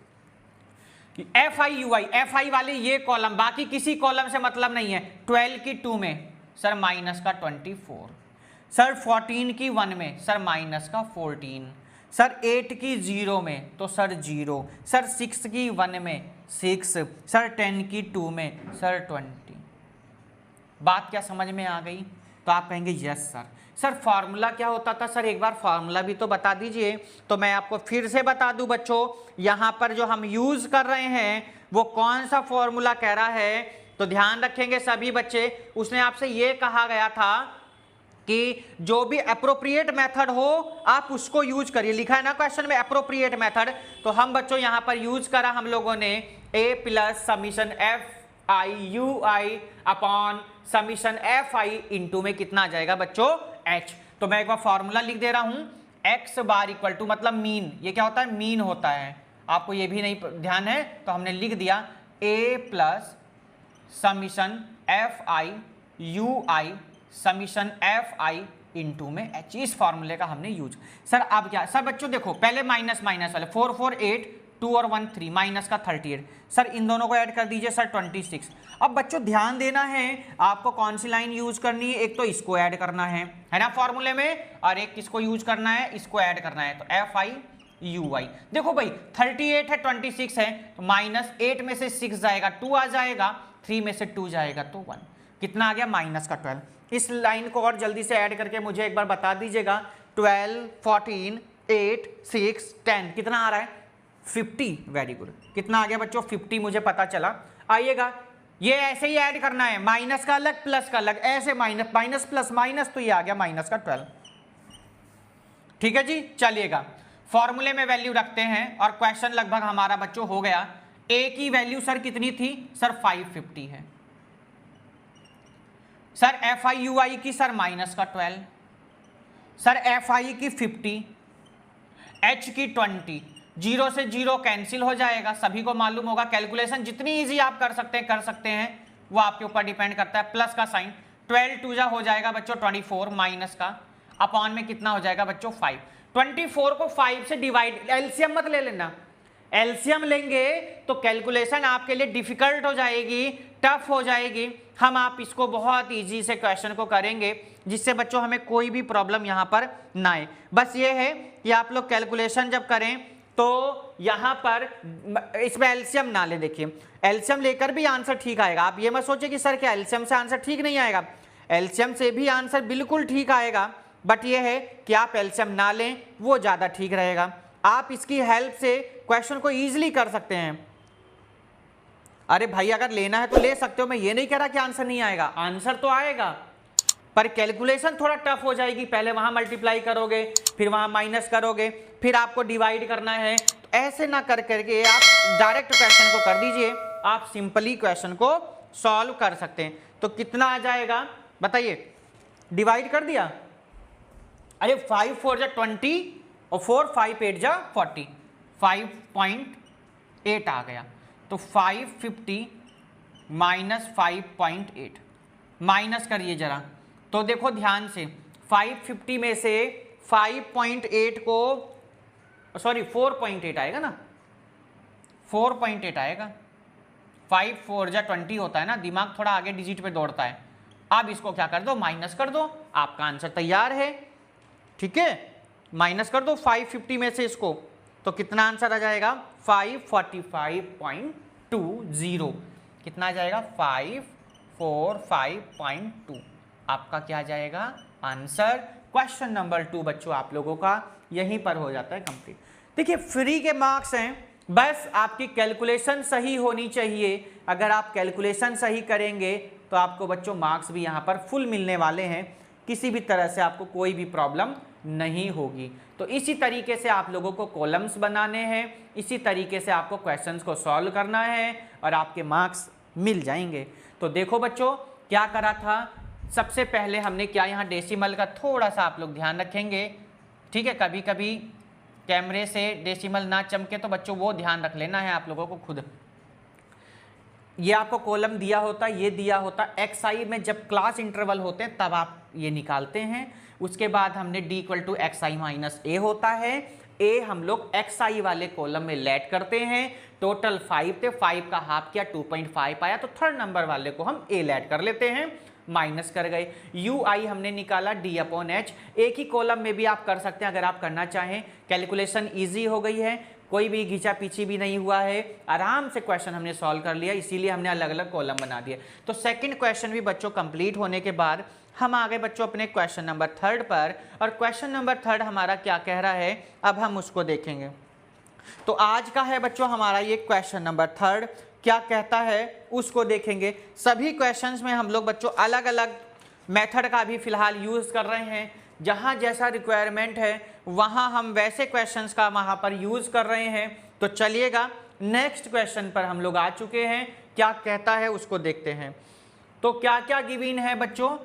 FIUI, FI वाले ये कॉलम, बाकी किसी कॉलम से मतलब नहीं है। 12 की 2 में सर माइनस का 24, सर 14 की 1 में सर माइनस का 14, सर 8 की 0 में तो सर 0, सर 6 की 1 में 6, सर 10 की 2 में सर 20। बात क्या समझ में आ गई? तो आप कहेंगे यस सर। सर फॉर्मूला क्या होता था? सर एक बार फॉर्मूला भी तो बता दीजिए। तो मैं आपको फिर से बता दूं बच्चों, यहां पर जो हम यूज कर रहे हैं वो कौन सा फॉर्मूला कह रहा है, तो ध्यान रखेंगे सभी बच्चे। उसने आपसे ये कहा गया था कि जो भी अप्रोप्रिएट मेथड हो आप उसको यूज करिए। लिखा है ना क्वेश्चन में अप्रोप्रिएट मेथड, तो हम बच्चों यहां पर यूज करा हम लोगों ने a plus summation FIUI upon summation FI into में कितना आ जाएगा बच्चों? h। तो मैं एक बार फॉर्मूला लिख दे रहा हूं, x बार इक्वल टू मतलब मीन, ये क्या होता है? मीन होता है। आपको ये भी नहीं ध्यान है तो हमने लिख दिया a plus summation FIUI summation FI into में h। इस फॉर्मूले का हमने यूज। सर अब क्या? सर बच्चों देखो पहले माइनस माइनस वाले 4 4 8, 2 और 1 3, माइनस का 38। सर इन दोनों को ऐड कर दीजिए सर 26। अब बच्चों ध्यान देना है आपको कौन सी लाइन यूज करनी है, एक तो इसको ऐड करना है ना फॉर्मूले में, और एक किसको यूज करना है? इसको ऐड करना है। तो FIUI देखो भाई 38 है 26 है, तो माइनस 8 में से 6 जाएगा 2 आ जाएगा, 3 में से 2 जाएगा तो 1, कितना आ गया? माइनस का 12। इस लाइन को और जल्दी से ऐड करके मुझे एक बार बता दीजिएगा। 12 14 8 6 10 कितना आ रहा है? 50। Very good. कितना आ गया बच्चों? 50 मुझे पता चला। आइएगा ये ऐसे ही ऐड करना है, माइनस का अलग प्लस का अलग, ऐसे माइनस माइनस प्लस माइनस, तो ये आ गया माइनस का 12। ठीक है जी, चलिएगा फॉर्मूले में वैल्यू रखते हैं और क्वेश्चन लगभग हमारा बच्चों हो गया। a की वैल्यू सर कितनी थी? सर 550 है। सर FIUI की सर माइनस का 12, सर FI की 50, h की 20, 0 से 0 कैंसिल हो जाएगा। सभी को मालूम होगा कैलकुलेशन जितनी इजी आप कर सकते हैं वो आपके ऊपर डिपेंड करता है। प्लस का साइन 12 2 जा हो जाएगा बच्चों 24, माइनस का अपॉन में कितना हो जाएगा बच्चों? 5। 24 को 5 से डिवाइड, एलसीएम मत ले लेना, एलसीएम लेंगे तो कैलकुलेशन आपके लिए डिफिकल्ट हो जाएगी, टफ हो जाएगी। हम आप इसको बहुत इजी से क्वेश्चन को करेंगे जिससे बच्चों हमें कोई भी प्रॉब्लम यहाँ पर ना आए। बस ये है कि आप लोग कैलकुलेशन जब करें तो यहाँ पर इसमें एलसीएम ना ले। देखिए एलसीएम लेकर भी आंसर ठीक आएगा। आप ये मत सोचिए कि सर क्या एलसीएम से आंसर ठीक नहीं आएगा, एलसीएम से भी आंसर बिल्कुल ठीक आएगा, बट ये है कि आप एलसीएम ना लें वो ज़्यादा ठीक रहेगा। आप इसकी हेल्प से क्वेश्चन को इजीली कर सकते हैं। अरे भाई अगर लेना है तो ले सकते हो, मैं ये नहीं कह रहा कि आंसर नहीं आएगा, आंसर तो आएगा, पर कैलकुलेशन थोड़ा टफ हो जाएगी। पहले वहां मल्टीप्लाई करोगे, फिर वहां माइनस करोगे, फिर आपको डिवाइड करना है, तो ऐसे ना कर करके आप डायरेक्ट क्वेश्चन को कर दीजिए, आप सिंपली क्वेश्चन को सॉल्व कर सकते हैं। तो कितना आ जाएगा बताइए? डिवाइड कर दिया, अरे 5 4 जा 20 और 4 5 8 जा 40, 5.8 आ गया। तो 550 माइनस 5.8 माइनस करिए जरा, तो देखो ध्यान से 550 में से 5.8 को, सॉरी 4.8 आएगा ना, 4.8 आएगा। 5 4 जा 20 होता है ना, दिमाग थोड़ा आगे डिजिट पे दौड़ता है। अब इसको क्या कर दो? माइनस कर दो, आपका आंसर तैयार है। ठीक है, माइनस कर दो 550 में से इसको, तो कितना आंसर आ जाएगा 545.20। कितना आ जाएगा 545.2 आपका क्या आ जाएगा आंसर। क्वेश्चन नंबर 2 बच्चों आप लोगों का यहीं पर हो जाता है कंप्लीट। देखिए फ्री के मार्क्स हैं, बस आपकी कैलकुलेशन सही होनी चाहिए। अगर आप कैलकुलेशन सही करेंगे तो आपको बच्चों मार्क्स भी यहाँ पर फुल मिलने वाले हैं, किसी भी तरह से आपको कोई भी प्रॉब्लम नहीं होगी। तो इसी तरीके से आप लोगों को कॉलम्स बनाने हैं, इसी तरीके से आपको क्वेश्चंस को सॉल्व करना है और आपके मार्क्स मिल जाएंगे। तो देखो बच्चों क्या करा था, सबसे पहले हमने क्या यहाँ डेसिमल का थोड़ा सा आप लोग ध्यान रखेंगे, ठीक है। कभी कभी कैमरे से डेसिमल ना चमके तो बच्चों वो ध्यान रख लेना है आप लोगों को खुद। ये आपको कॉलम दिया होता, ये दिया होता, एक्स आई में जब क्लास इंटरवल होते हैं तब आप ये निकालते हैं। उसके बाद हमने D equal to x I minus A होता है, ए हम लोग एक्स आई वाले कॉलम में लेट करते हैं। टोटल 5 थे, 5 का हाफ किया 2.5 आया, तो थर्ड नंबर वाले को हम ए लेट कर लेते हैं, माइनस कर गए। यू आई हमने निकाला डी अपॉन एच, एक ही कॉलम में भी आप कर सकते हैं अगर आप करना चाहें। कैलकुलेशन ईजी हो गई है, कोई भी घिंचा पीछी भी नहीं हुआ है, आराम से क्वेश्चन हमने सॉल्व कर लिया, इसीलिए हमने अलग अलग कॉलम बना दिए। तो सेकंड क्वेश्चन भी बच्चों कंप्लीट होने के बाद हम आ गए बच्चों अपने क्वेश्चन नंबर 3 पर, और क्वेश्चन नंबर 3 हमारा क्या कह रहा है अब हम उसको देखेंगे। तो आज का है बच्चों हमारा ये क्वेश्चन नंबर 3, क्या कहता है उसको देखेंगे। सभी क्वेश्चंस में हम लोग बच्चों अलग अलग मेथड का भी फिलहाल यूज़ कर रहे हैं, जहाँ जैसा रिक्वायरमेंट है वहाँ हम वैसे क्वेश्चंस का वहाँ पर यूज़ कर रहे हैं। तो चलिएगा नेक्स्ट क्वेश्चन पर हम लोग आ चुके हैं, क्या कहता है उसको देखते हैं। तो क्या क्या गिवन है बच्चों,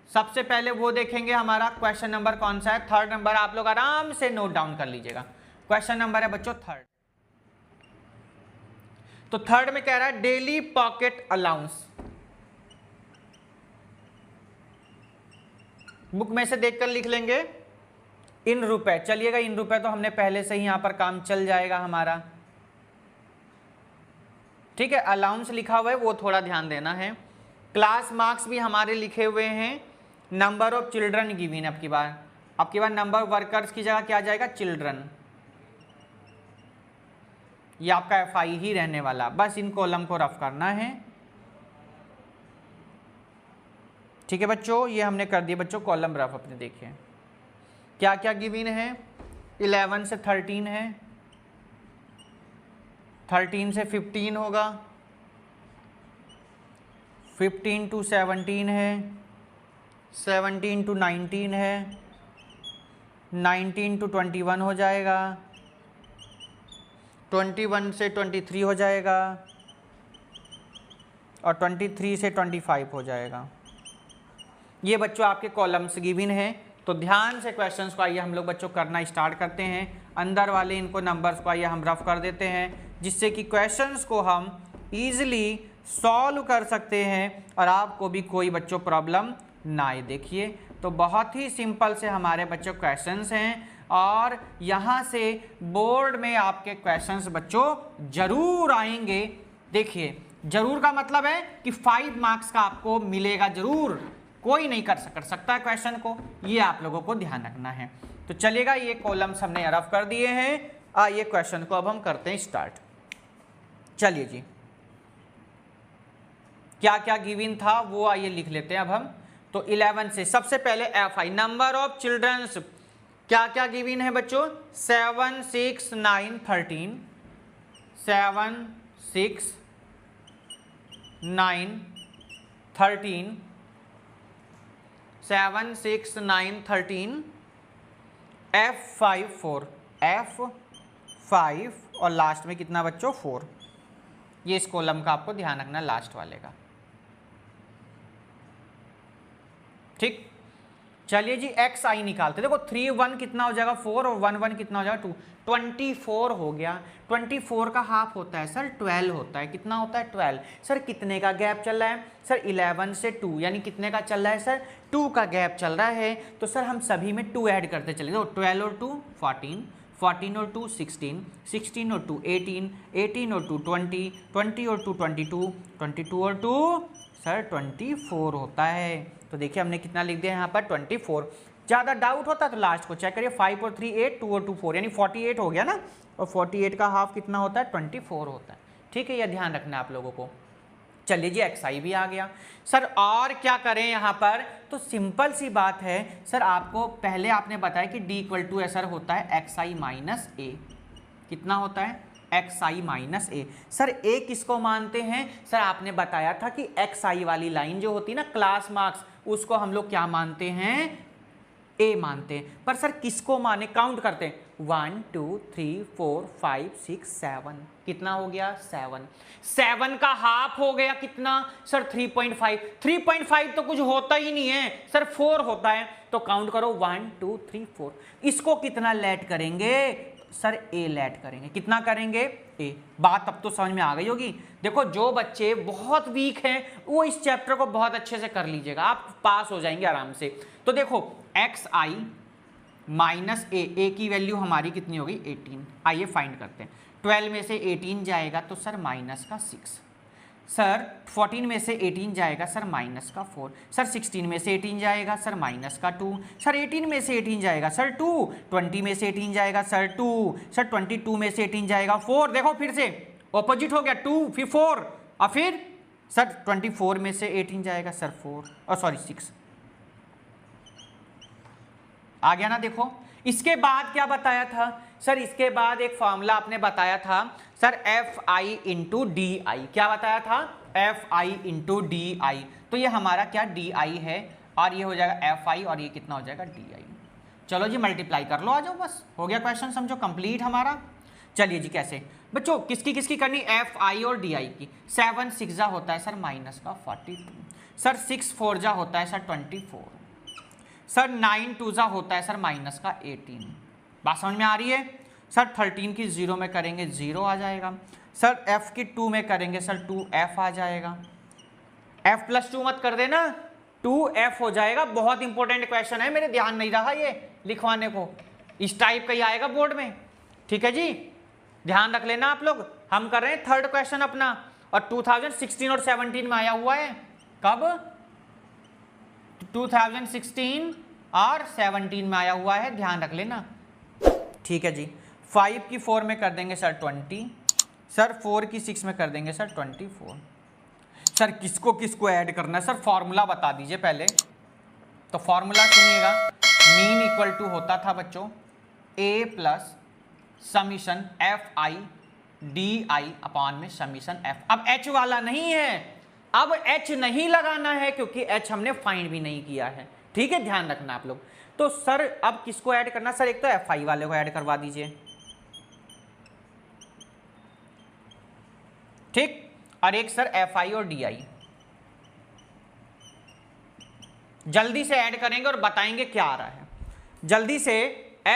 सबसे पहले वो देखेंगे। हमारा क्वेश्चन नंबर कौन सा है, 3rd नंबर, आप लोग आराम से नोट डाउन कर लीजिएगा। क्वेश्चन नंबर है बच्चों 3rd। तो 3rd में कह रहा है डेली पॉकेट अलाउंस, बुक में से देखकर लिख लेंगे इन रुपए। चलिएगा इन रुपए तो हमने पहले से ही यहां पर काम चल जाएगा हमारा, ठीक है। अलाउंस लिखा हुआ है वो थोड़ा ध्यान देना है। क्लास मार्क्स भी हमारे लिखे हुए हैं, नंबर ऑफ चिल्ड्रन गिवन। अब की बार नंबर वर्कर्स की जगह क्या आ जाएगा चिल्ड्रन, ये आपका FI ही रहने वाला, बस इन कॉलम को रफ करना है, ठीक है बच्चों। ये हमने कर दिया बच्चों कॉलम रफ अपने, देखिए क्या क्या गिवन है। 11 से 13 है, 13 से 15 होगा, 15 to 17 है, 17 to 19 है, 19 to 21 हो जाएगा, 21 से 23 हो जाएगा, और 23 से 25 हो जाएगा। ये बच्चों आपके कॉलम्स गिवन हैं। तो ध्यान से क्वेश्चंस को आइए हम लोग बच्चों करना स्टार्ट करते हैं। अंदर वाले इनको नंबर्स को आइए हम रफ कर देते हैं, जिससे कि क्वेश्चंस को हम ईजिली सॉल्व कर सकते हैं और आपको भी कोई बच्चों प्रॉब्लम ना आए। देखिए तो बहुत ही सिंपल से हमारे बच्चों क्वेश्चंस हैं, और यहाँ से बोर्ड में आपके क्वेश्चंस बच्चों जरूर आएंगे। देखिए जरूर का मतलब है कि 5 मार्क्स का आपको मिलेगा जरूर, कोई नहीं कर सकता है क्वेश्चन को, ये आप लोगों को ध्यान रखना है। तो चलेगा ये कॉलम्स हमने रफ कर दिए हैं, आइए क्वेश्चन को अब हम करते हैं स्टार्ट। चलिए जी क्या क्या गिवन था वो आइए लिख लेते हैं अब हम। तो 11 से सबसे पहले FI नंबर ऑफ चिल्ड्रंस क्या क्या गिवन है बच्चों, 7 6 9 13, 7 6 9 13, 7 6 9 13, F5 4, F5 और लास्ट में कितना बच्चों 4। ये इस कॉलम का आपको ध्यान रखना लास्ट वाले का, ठीक। चलिए जी XI निकालते, देखो 3 1 कितना हो जाएगा 4 और 1 1 कितना हो जाएगा 2, 24 हो गया। 24 का हाफ होता है सर 12 होता है, कितना होता है 12। सर कितने का गैप चल रहा है सर 11 से 2, यानी कितने का चल रहा है सर 2 का गैप चल रहा है। तो सर हम सभी में 2 ऐड करते चले, तो 12 और 2 14, 14 और 2 16, 16 और 2 18, 18 और 2 20, 20 और 2 22, 22 और 2 सर 24 होता है। तो देखिए हमने कितना लिख दिया यहाँ पर 24। ज़्यादा डाउट होता तो लास्ट को चेक करिए, 5 और 3 8, 2 और 2 4, यानी 48 हो गया ना, और 48 का हाफ कितना होता है 24 होता है। ठीक है, यह ध्यान रखना है आप लोगों को। चलिए जी xi भी आ गया सर, और क्या करें यहाँ पर, तो सिंपल सी बात है सर, आपको पहले आपने बताया कि d इक्वल टू सर होता है xi माइनस a, कितना होता है xi minus a। Sir a किसको मानते हैं, सर आपने बताया था कि xi वाली लाइन जो होती है ना क्लास मार्क्स, उसको हम लोग क्या मानते हैं, a मानते हैं। पर सर किसको माने, काउंट करते हैं, 1 2 3 4 5 6 7, कितना हो गया 7, 7 का हाफ हो गया कितना सर 3.5, 3.5 तो कुछ होता ही नहीं है सर, 4 होता है, तो काउंट करो 1 2 3 4। इसको कितना लेट करेंगे सर, a लेट करेंगे, कितना करेंगे a। बात अब तो समझ में आ गई होगी। देखो जो बच्चे बहुत वीक हैं वो इस चैप्टर को बहुत अच्छे से कर लीजिएगा, आप पास हो जाएंगे आराम से। तो देखो xi माइनस a की वैल्यू हमारी कितनी होगी 18, आइए फाइंड करते हैं। 12 में से 18 जाएगा तो सर माइनस का 6, सर 14 में से 18 जाएगा सर माइनस का 4, सर 16 में से 18 जाएगा सर माइनस का 2, सर 18 में से 18 जाएगा सर 2, 20 में से 18 जाएगा सर 2, सर 22 में से 18 जाएगा 4, देखो फिर से ऑपोजिट हो गया 2 फिर 4, और फिर सर 24 में से 18 जाएगा सर 4 और सॉरी 6, आ गया ना। देखो इसके बाद क्या बताया था सर, इसके बाद एक फॉर्मूला आपने बताया था sir fi into D I, क्या बताया था fi इंटू डी आई, तो ये हमारा क्या डी आई है और ये हो जाएगा fi और ये कितना हो जाएगा डी आई। चलो जी मल्टीप्लाई कर लो, आ जाओ, बस हो गया क्वेश्चन समझो कंप्लीट हमारा। चलिए जी कैसे बच्चों, किसकी किसकी करनी, fi और di की। 7 6 जा होता है सर माइनस का 42, सर 6 4 जा होता है सर 24, सर 9 2 जा होता है सर माइनस का 18, बात समझ में आ रही है। सर 13 की 0 में करेंगे 0 आ जाएगा, सर f की 2 में करेंगे सर 2f आ जाएगा, f प्लस 2 मत कर देना 2f हो जाएगा। बहुत इंपॉर्टेंट क्वेश्चन है, मेरे ध्यान नहीं रहा ये लिखवाने को, इस टाइप का ही आएगा बोर्ड में, ठीक है जी ध्यान रख लेना आप लोग। हम कर रहे हैं थर्ड क्वेश्चन अपना, और 2016 और 17 में आया हुआ है, कब 2016 और 17 में आया हुआ है, ध्यान रख लेना, ठीक है जी। 5 की 4 में कर देंगे सर 20, सर 4 की 6 में कर देंगे सर 24। सर किसको किसको ऐड करना है सर, फॉर्मूला बता दीजिए पहले। तो फॉर्मूला सुनिएगा, मीन इक्वल टू होता था बच्चों a plus summation F I D I upon में समीशन f। अब h वाला नहीं है, अब h नहीं लगाना है क्योंकि h हमने फाइंड भी नहीं किया है, ठीक है ध्यान रखना आप लोग। तो सर अब किसको ऐड करना, सर एक तो fi वाले को ऐड करवा दीजिए, ठीक, और एक सर fi और di, जल्दी से ऐड करेंगे और बताएंगे क्या आ रहा है। जल्दी से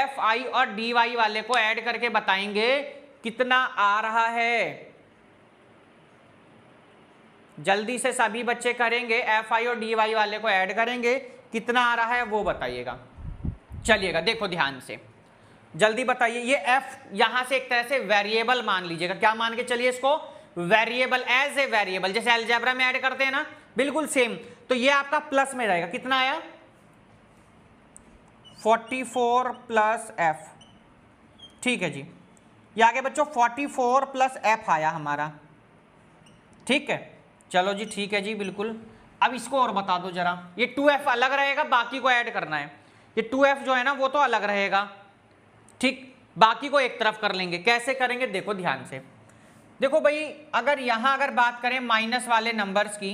fi और dy वाले को ऐड करके बताएंगे कितना आ रहा है, जल्दी से सभी बच्चे करेंगे, fi और dy वाले को ऐड करेंगे, कितना आ रहा है वो बताइएगा। चलिएगा देखो ध्यान से जल्दी बताइए, ये f यहां से एक तरह से वेरिएबल मान लीजिएगा, क्या मान के चलिए इसको, वेरिएबल, एज ए वेरिएबल, जैसे अलजेब्रा में ऐड करते हैं ना, बिल्कुल सेम। तो ये आपका प्लस में रहेगा, कितना आया 44 प्लस f, ठीक है जी। ये आगे बच्चों 44 प्लस f आया हमारा, ठीक है, चलो जी ठीक है जी बिल्कुल। अब इसको और बता दो जरा, ये 2f अलग रहेगा, बाकी को ऐड करना है, ये 2f जो है ना वो तो अलग रहेगा, ठीक, बाकी को एक तरफ कर लेंगे। कैसे करेंगे देखो ध्यान से, देखो भाई अगर यहां अगर बात करें माइनस वाले नंबर्स की,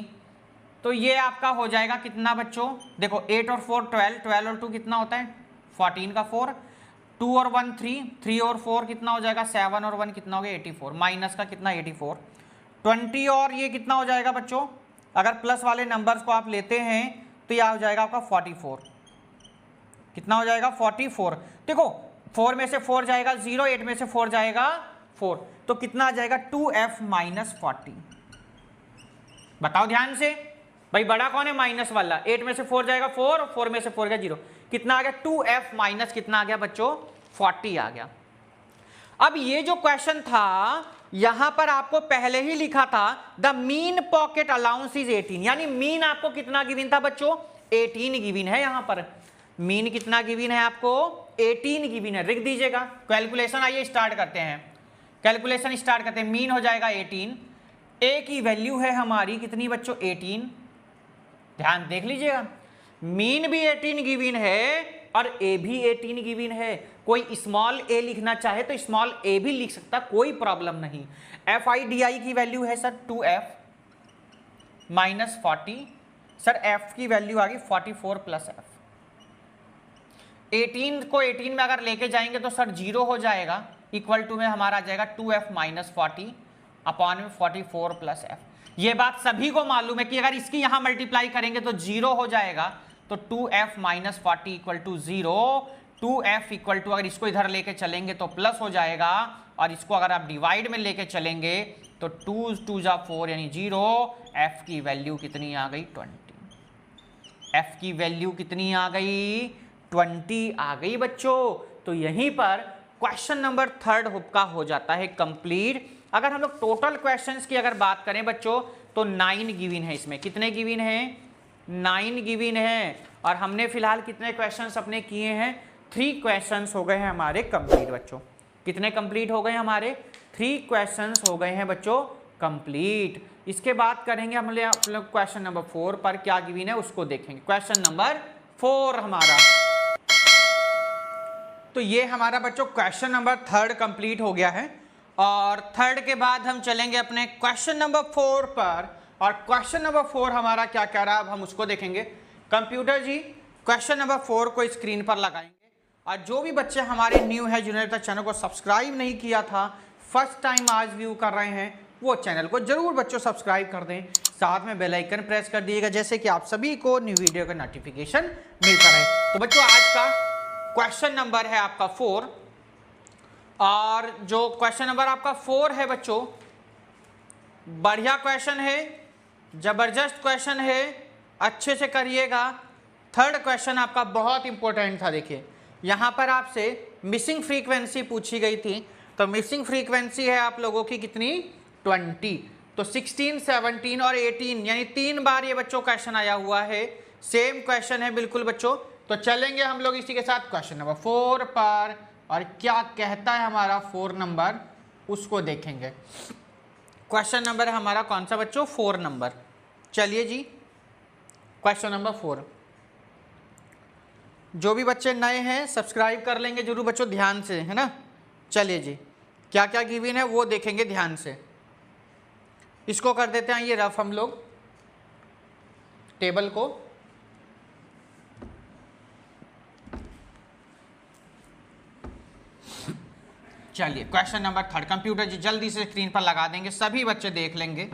तो ये आपका हो जाएगा कितना बच्चों, देखो 8 और 4 12, 12 और 2 कितना होता है 14 का 4, 2 और 1 3, 3 और 4 कितना हो जाएगा 7 और 1 कितना हो गया 84, माइनस का कितना 84, 20 और ये कितना हो जाएगा बच्चों, अगर प्लस वाले नंबर्स को आप लेते हैं तो यह हो जाएगा आपका 44, कितना हो जाएगा 44। देखो 4 में से 4 जाएगा 0, 8 में से 4 जाएगा 4, तो कितना आ जाएगा 2f माइनस 40। बताओ ध्यान से भाई, बड़ा कौन है माइनस वाला, 8 में से 4 जाएगा 4, 4 में से 4 गया 0, कितना आ गया 2f माइनस कितना आ गया बच्चों 40 आ गया। अब ये जो क्वेश्चन था यहां पर आपको पहले ही लिखा था the mean pocket allowance is 18, यानी मीन आपको कितना गिवन था बच्चों 18 गिवन है यहां पर। मीन कितना गिवन है आपको 18 गिवन है, लिख दीजिएगा। कैलकुलेशन आइए स्टार्ट करते हैं, कैलकुलेशन स्टार्ट करते हैं। मीन हो जाएगा 18, ए की वैल्यू है हमारी कितनी बच्चों 18, ध्यान देख लीजिएगा। मीन भी 18 गिवन है और ए भी 18 गिवन है। कोई स्मॉल ए लिखना चाहे तो स्मॉल ए भी लिख सकता, कोई प्रॉब्लम नहीं। एफ आई डी आई की वैल्यू है sir 2f minus 40, sir f की वैल्यू आ गई 44 प्लस f। 18 को 18 में अगर लेके जाएंगे तो सर 0 हो जाएगा, इक्वल टू में हमारा आ जाएगा 2f माइनस 40 अपॉन में 44 प्लस f। ये बात सभी को मालूम है कि अगर इसकी यहां मल्टीप्लाई करेंगे तो 0 हो जाएगा, तो 2f minus 40 equal to 0, 2f equal to अगर इसको इधर लेके चलेंगे तो प्लस हो जाएगा, और इसको अगर आप डिवाइड में लेके चलेंगे तो 2 2 जा 4 यानी 0। f की वैल्यू कितनी आ गई 20, f की वैल्यू कितनी आ गई 20 आ गई बच्चों। तो यहीं पर क्वेश्चन नंबर 3 का हो जाता है कंप्लीट। अगर हम लोग टोटल क्वेश्चंस की अगर बात करें बच्चों तो 9 गिवन है, इसमें कितने गिवन है 9 गिवन है, और हमने फिलहाल कितने क्वेश्चंस अपने किए हैं 3 क्वेश्चंस हो गए हैं हमारे कंप्लीट बच्चों। कितने कंप्लीट हो गए हमारे 3 क्वेश्चंस हो गए हैं बच्चों कंप्लीट। इसके बाद करेंगे हम लोग क्वेश्चन नंबर 4 पर क्या गिवन है उसको देखेंगे। क्वेश्चन नंबर 4 हमारा, तो ये हमारा बच्चों क्वेश्चन नंबर 3 कंप्लीट हो गया है, और 3 के बाद हम चलेंगे अपने क्वेश्चन नंबर 4 पर, और क्वेश्चन नंबर 4 हमारा क्या कह रहा है अब हम उसको देखेंगे। कंप्यूटर जी क्वेश्चन नंबर 4 को स्क्रीन पर लगाएंगे, और जो भी बच्चे हमारे न्यू है जिन्होंने तक चैनल को सब्सक्राइब नहीं किया था, फर्स्ट टाइम आज व्यू कर रहे हैं, वो चैनल को जरूर बच्चों सब्सक्राइब कर दें, साथ में बेल आइकन प्रेस कर दीजिएगा जिससे कि आप सभी को न्यू वीडियो का नोटिफिकेशन मिलता रहे। तो बच्चों आज का क्वेश्चन नंबर है आपका 4, और जो क्वेश्चन नंबर आपका 4 है बच्चों बढ़िया क्वेश्चन है, जबरदस्त क्वेश्चन है, अच्छे से करिएगा। 3rd क्वेश्चन आपका बहुत इंपॉर्टेंट था। देखिए यहाँ पर आपसे मिसिंग फ्रीक्वेंसी पूछी गई थी, तो मिसिंग फ्रीक्वेंसी है आप लोगों की कितनी 20, तो 16, 17 और 18 यानी 3 बार ये बच्चों क्वेश्चन आया हुआ है, सेम क्वेश्चन है बिल्कुल बच्चों। तो चलेंगे हम लोग इसी के साथ क्वेश्चन नंबर 4 पर, और क्या कहता है हमारा 4 नंबर उसको देखेंगे। क्वेश्चन नंबर हमारा कौन सा बच्चों 4 नंबर। चलिए जी क्वेश्चन नंबर 4, जो भी बच्चे नए हैं सब्सक्राइब कर लेंगे जरूर बच्चों ध्यान से, है ना। चलिए जी क्या क्या गिवन है वो देखेंगे ध्यान से। इसको कर देते हैं ये रफ हम लोग टेबल को। चलिए क्वेश्चन नंबर 3 कंप्यूटर जी जल्दी से स्क्रीन पर लगा देंगे, सभी बच्चे देख लेंगे।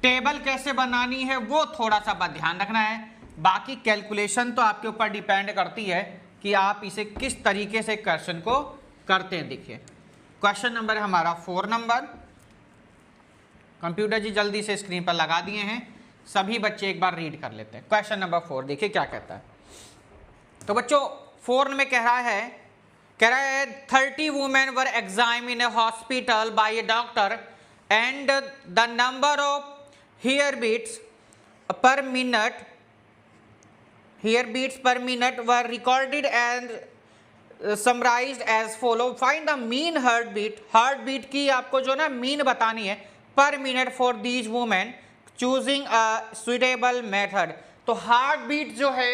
टेबल कैसे बनानी है वो थोड़ा सा बस ध्यान रखना है, बाकी कैलकुलेशन तो आपके ऊपर डिपेंड करती है कि आप इसे किस तरीके से क्वेश्चन को करते हैं। देखिए क्वेश्चन नंबर हमारा 4 नंबर, कंप्यूटर जी जल्दी से स्क्रीन पर लगा दिए हैं, सभी बच्चे एक बार रीड कर लेते हैं। क्वेश्चन नंबर 4 देखिए क्या कहता है। तो बच्चों 4 में कह रहा है 30 women were examined in A hospital by A doctor and the number of heartbeats per minute were recorded and summarized as follow. Find the mean heartbeat की आपको जो ना मीन बतानी है per minute for these women choosing a suitable method। तो हार्ट बीट जो है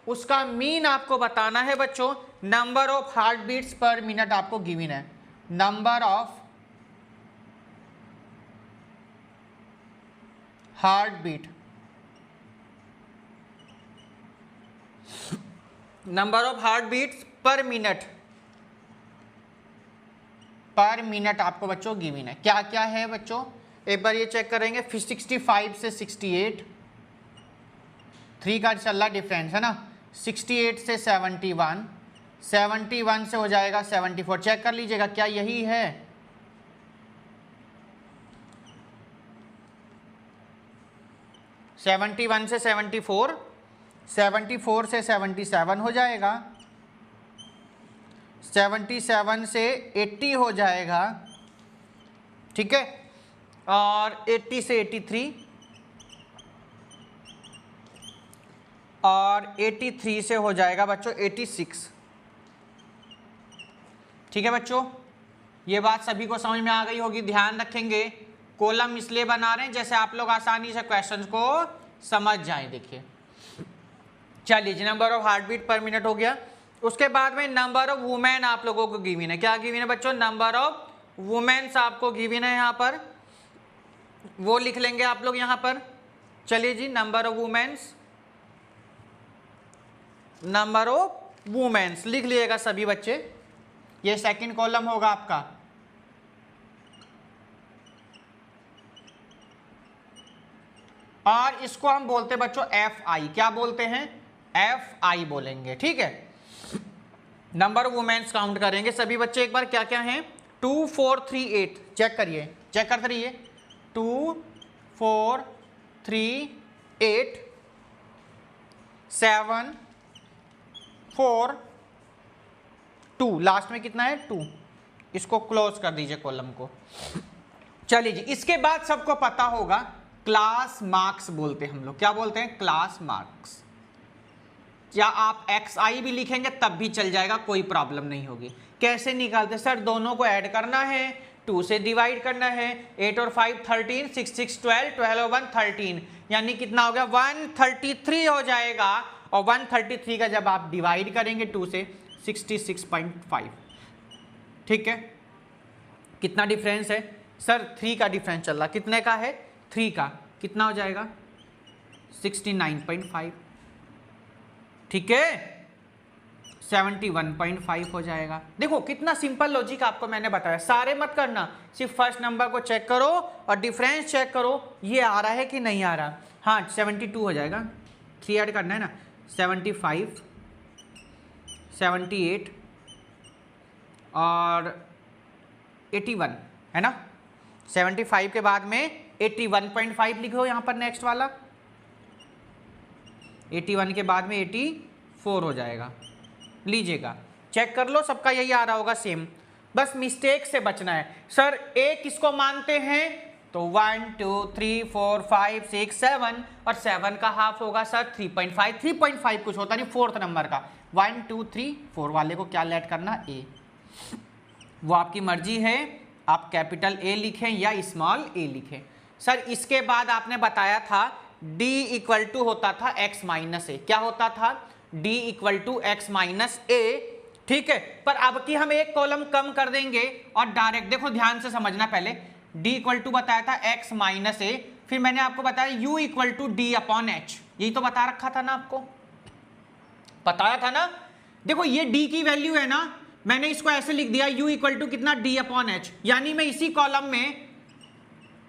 उसका मीन आपको बताना है बच्चों। Number of heart beats per minute आपको गिवन है, number of heart beat, number of heart beats per minute आपको बच्चों गिवन है। क्या क्या है बच्चों एक बार ये चेक करेंगे। 65 से 68, 3 का चल रहा डिफरेंस है ना। 68 से 71, 71 से हो जाएगा 74, चेक कर लीजिएगा क्या यही है। 71 से 74, 74 से 77 हो जाएगा, 77 से 80 हो जाएगा, ठीक है, और 80 से 83, और 83 से हो जाएगा बच्चों 86। ठीक है बच्चों, ये बात सभी को समझ में आ गई होगी। ध्यान रखेंगे, कॉलम इसलिए बना रहे हैं जैसे आप लोग आसानी से क्वेश्चंस को समझ जाएं। देखिए चलिए जी, number of heart beat per minute हो गया। उसके बाद में नंबर ऑफ वुमेन आप लोगों को गिवन है। क्या गिवन है बच्चों? नंबर ऑफ वुमेन्स आपको गिवन है यहाँ पर, वो लिख लेंगे आप लोग यहाँ पर। चलिए जी, number of womens, number of womens लिख लीजिएगा सभी बच्चे। ये सेकंड कॉलम होगा आपका। और इसको हम बोलते हैं बच्चों एफ आई। क्या बोलते हैं? एफ आई बोलेंगे। ठीक है, नंबर ऑफ वुमेन्स काउंट करेंगे सभी बच्चे एक बार। क्या क्या हैं? 2 4 3 8। चेक करिए, चेक करते रहिए। 2 4 3 8 7 4 2। लास्ट में कितना है? 2। इसको क्लोज कर दीजिए कॉलम को। चलिए जी, इसके बाद सबको पता होगा क्लास मार्क्स बोलते हैं हम लोग। क्या बोलते हैं? Class marks. या आप XI भी लिखेंगे तब भी चल जाएगा, कोई प्रॉब्लम नहीं होगी। कैसे निकालते? सर दोनों को ऐड करना है, 2 से डिवाइड करना है। 8 और 5 13, 6 6 12, 12 और 1 13, यानी कितना हो गया? 133 हो जाएगा। और 133 का जब आप डिवाइड करेंगे 2 से, 66.5। ठीक है, कितना डिफरेंस है? सर 3 का डिफरेंस चल रहा। कितने का है? 3 का। कितना हो जाएगा? 69.5। ठीक है, 71.5 हो जाएगा। देखो कितना सिंपल लॉजिक आपको मैंने बताया। सारे मत करना, सिर्फ फर्स्ट नंबर को चेक करो और डिफरेंस चेक करो, ये आ रहा है कि नहीं आ रहा। हाँ 72 हो जाएगा, 3 ऐड करना है ना। 75, 78 और 81 है ना। 75 के बाद में 81.5 लिखो यहाँ पर नेक्स्ट वाला। 81 के बाद में 84 हो जाएगा। लीजिएगा, चेक कर लो, सबका यही आ रहा होगा सेम। बस मिस्टेक से बचना है। सर ए किसको मानते हैं? तो 1 2 3 4 5 6 7 और 7 का हाफ होगा सर 3.5। 3.5 कुछ होता नहीं, फोर्थ नंबर का। 1 2 3 4 वाले को क्या लेट करना? ए। वो आपकी मर्जी है, आप कैपिटल ए लिखें या स्मॉल ए लिखें। सर इसके बाद आपने बताया था D इक्वल टू होता था x माइनस ए। क्या होता था? D equal to x minus A. ठीक है, पर अब की हम एक कॉलम कम कर देंगे और डायरेक्ट, देखो ध्यान से समझना। पहले D इक्वल टू बताया था x माइनस ए, फिर मैंने आपको बताया U equal to D upon H. यही तो बता रखा था ना, आपको बताया था ना। देखो ये D की वैल्यू है ना, मैंने इसको ऐसे लिख दिया U इक्वल टू कितना? D upon H. यानी मैं इसी कॉलम में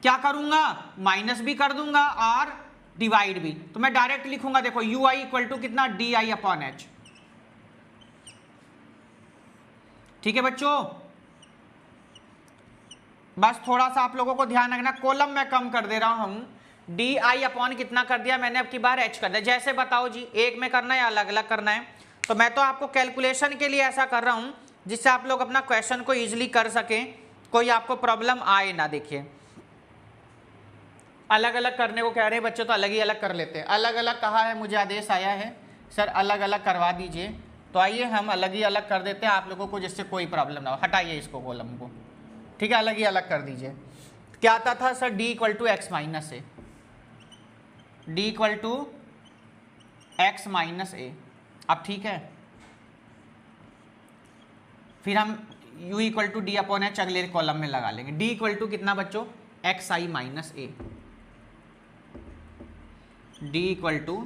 क्या करूंगा? माइनस भी कर दूंगा और डिवाइड भी। तो मैं डायरेक्ट लिखूंगा, देखो यू आई इक्वल टू कितना? D I upon H. ठीक है बच्चों, बस थोड़ा सा आप लोगों को ध्यान रखना, कॉलम मैं कम कर दे रहा हूं। डी आई अपॉन कितना कर दिया मैंने? अब की बार एच कर दिया। जैसे बताओ जी, एक में करना है या अलग अलग करना है? तो मैं तो आपको कैलकुलेशन के लिए ऐसा कर रहा हूं जिससे आप लोग अपना क्वेश्चन को इजिली कर सकें, कोई आपको प्रॉब्लम आए ना। देखिए अलग अलग करने को कह रहे हैं बच्चे, तो अलग ही अलग कर लेते हैं। अलग अलग कहा है, मुझे आदेश आया है सर अलग अलग करवा दीजिए। तो आइए हम अलग ही अलग कर देते हैं आप लोगों को, जिससे कोई प्रॉब्लम ना हो। हटाइए इसको कॉलम को। ठीक है, अलग ही अलग कर दीजिए। क्या आता था sir? D equal to x minus a. D equal to x minus a. अब ठीक है, फिर हम U equal to D upon h अगले कॉलम में लगा लेंगे। D इक्वल टू कितना बच्चों? X I minus a. D equal to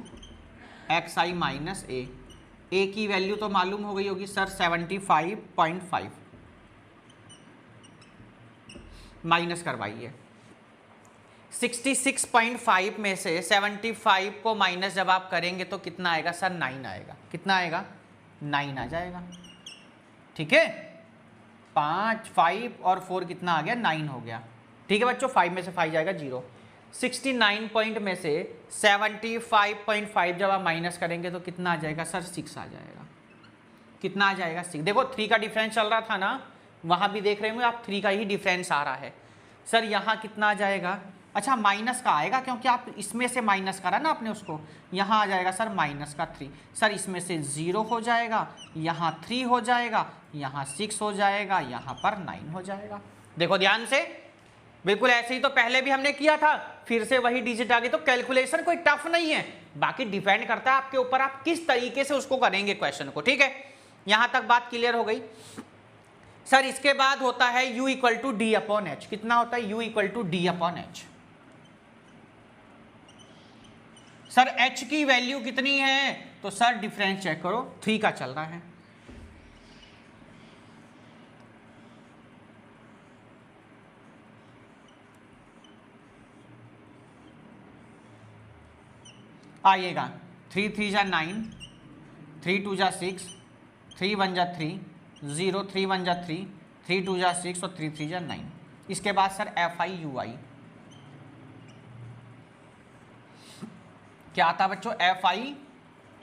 x I minus a. A की वैल्यू तो मालूम हो गई होगी सर 75.5। माइनस करवाइए। 66.5 में से 75 को माइनस जब आप करेंगे तो कितना आएगा सर? 9 आएगा। कितना आएगा? 9 आ जाएगा। ठीक है, 5 5 और 4 कितना आ गया? 9 हो गया। ठीक है बच्चों, 5 में से 5 जाएगा 0। 69 पॉइंट में से 75.5 जब आप माइनस करेंगे तो कितना आ जाएगा सर? 6 आ जाएगा। कितना आ जाएगा? 6। देखो 3 का डिफरेंस चल रहा था ना, वहां भी देख रहे होंगे आप 3 का ही डिफरेंस आ रहा है। सर यहाँ कितना आ जाएगा? अच्छा माइनस का आएगा क्योंकि आप इसमें से माइनस करा ना आपने उसको, यहाँ आ जाएगा सर माइनस का 3। सर इसमें से 0 हो जाएगा, यहाँ 3 हो जाएगा, यहाँ 6 हो जाएगा, यहाँ पर 9 हो जाएगा। देखो ध्यान से, बिल्कुल ऐसे ही तो पहले भी हमने किया था, फिर से वही डिजिट आ गई। तो कैलकुलेशन कोई टफ नहीं है, बाकी डिपेंड करता है आपके ऊपर आप किस तरीके से उसको करेंगे क्वेश्चन को। ठीक है, यहां तक बात क्लियर हो गई। सर इसके बाद होता है u equal to D upon H. कितना होता है? u equal to D upon H. Sir h की वैल्यू कितनी है? तो सर डिफरेंस चेक करो, 3 का चल रहा है। आइएगा 3 3 जा 9, 3 2 जा 6, 3 1 जा 3, 0 3 1 जा 3, 3 2 जा 6 और 3 3 जा 9। इसके बाद सर एफ आई यू आई क्या आता बच्चों? F I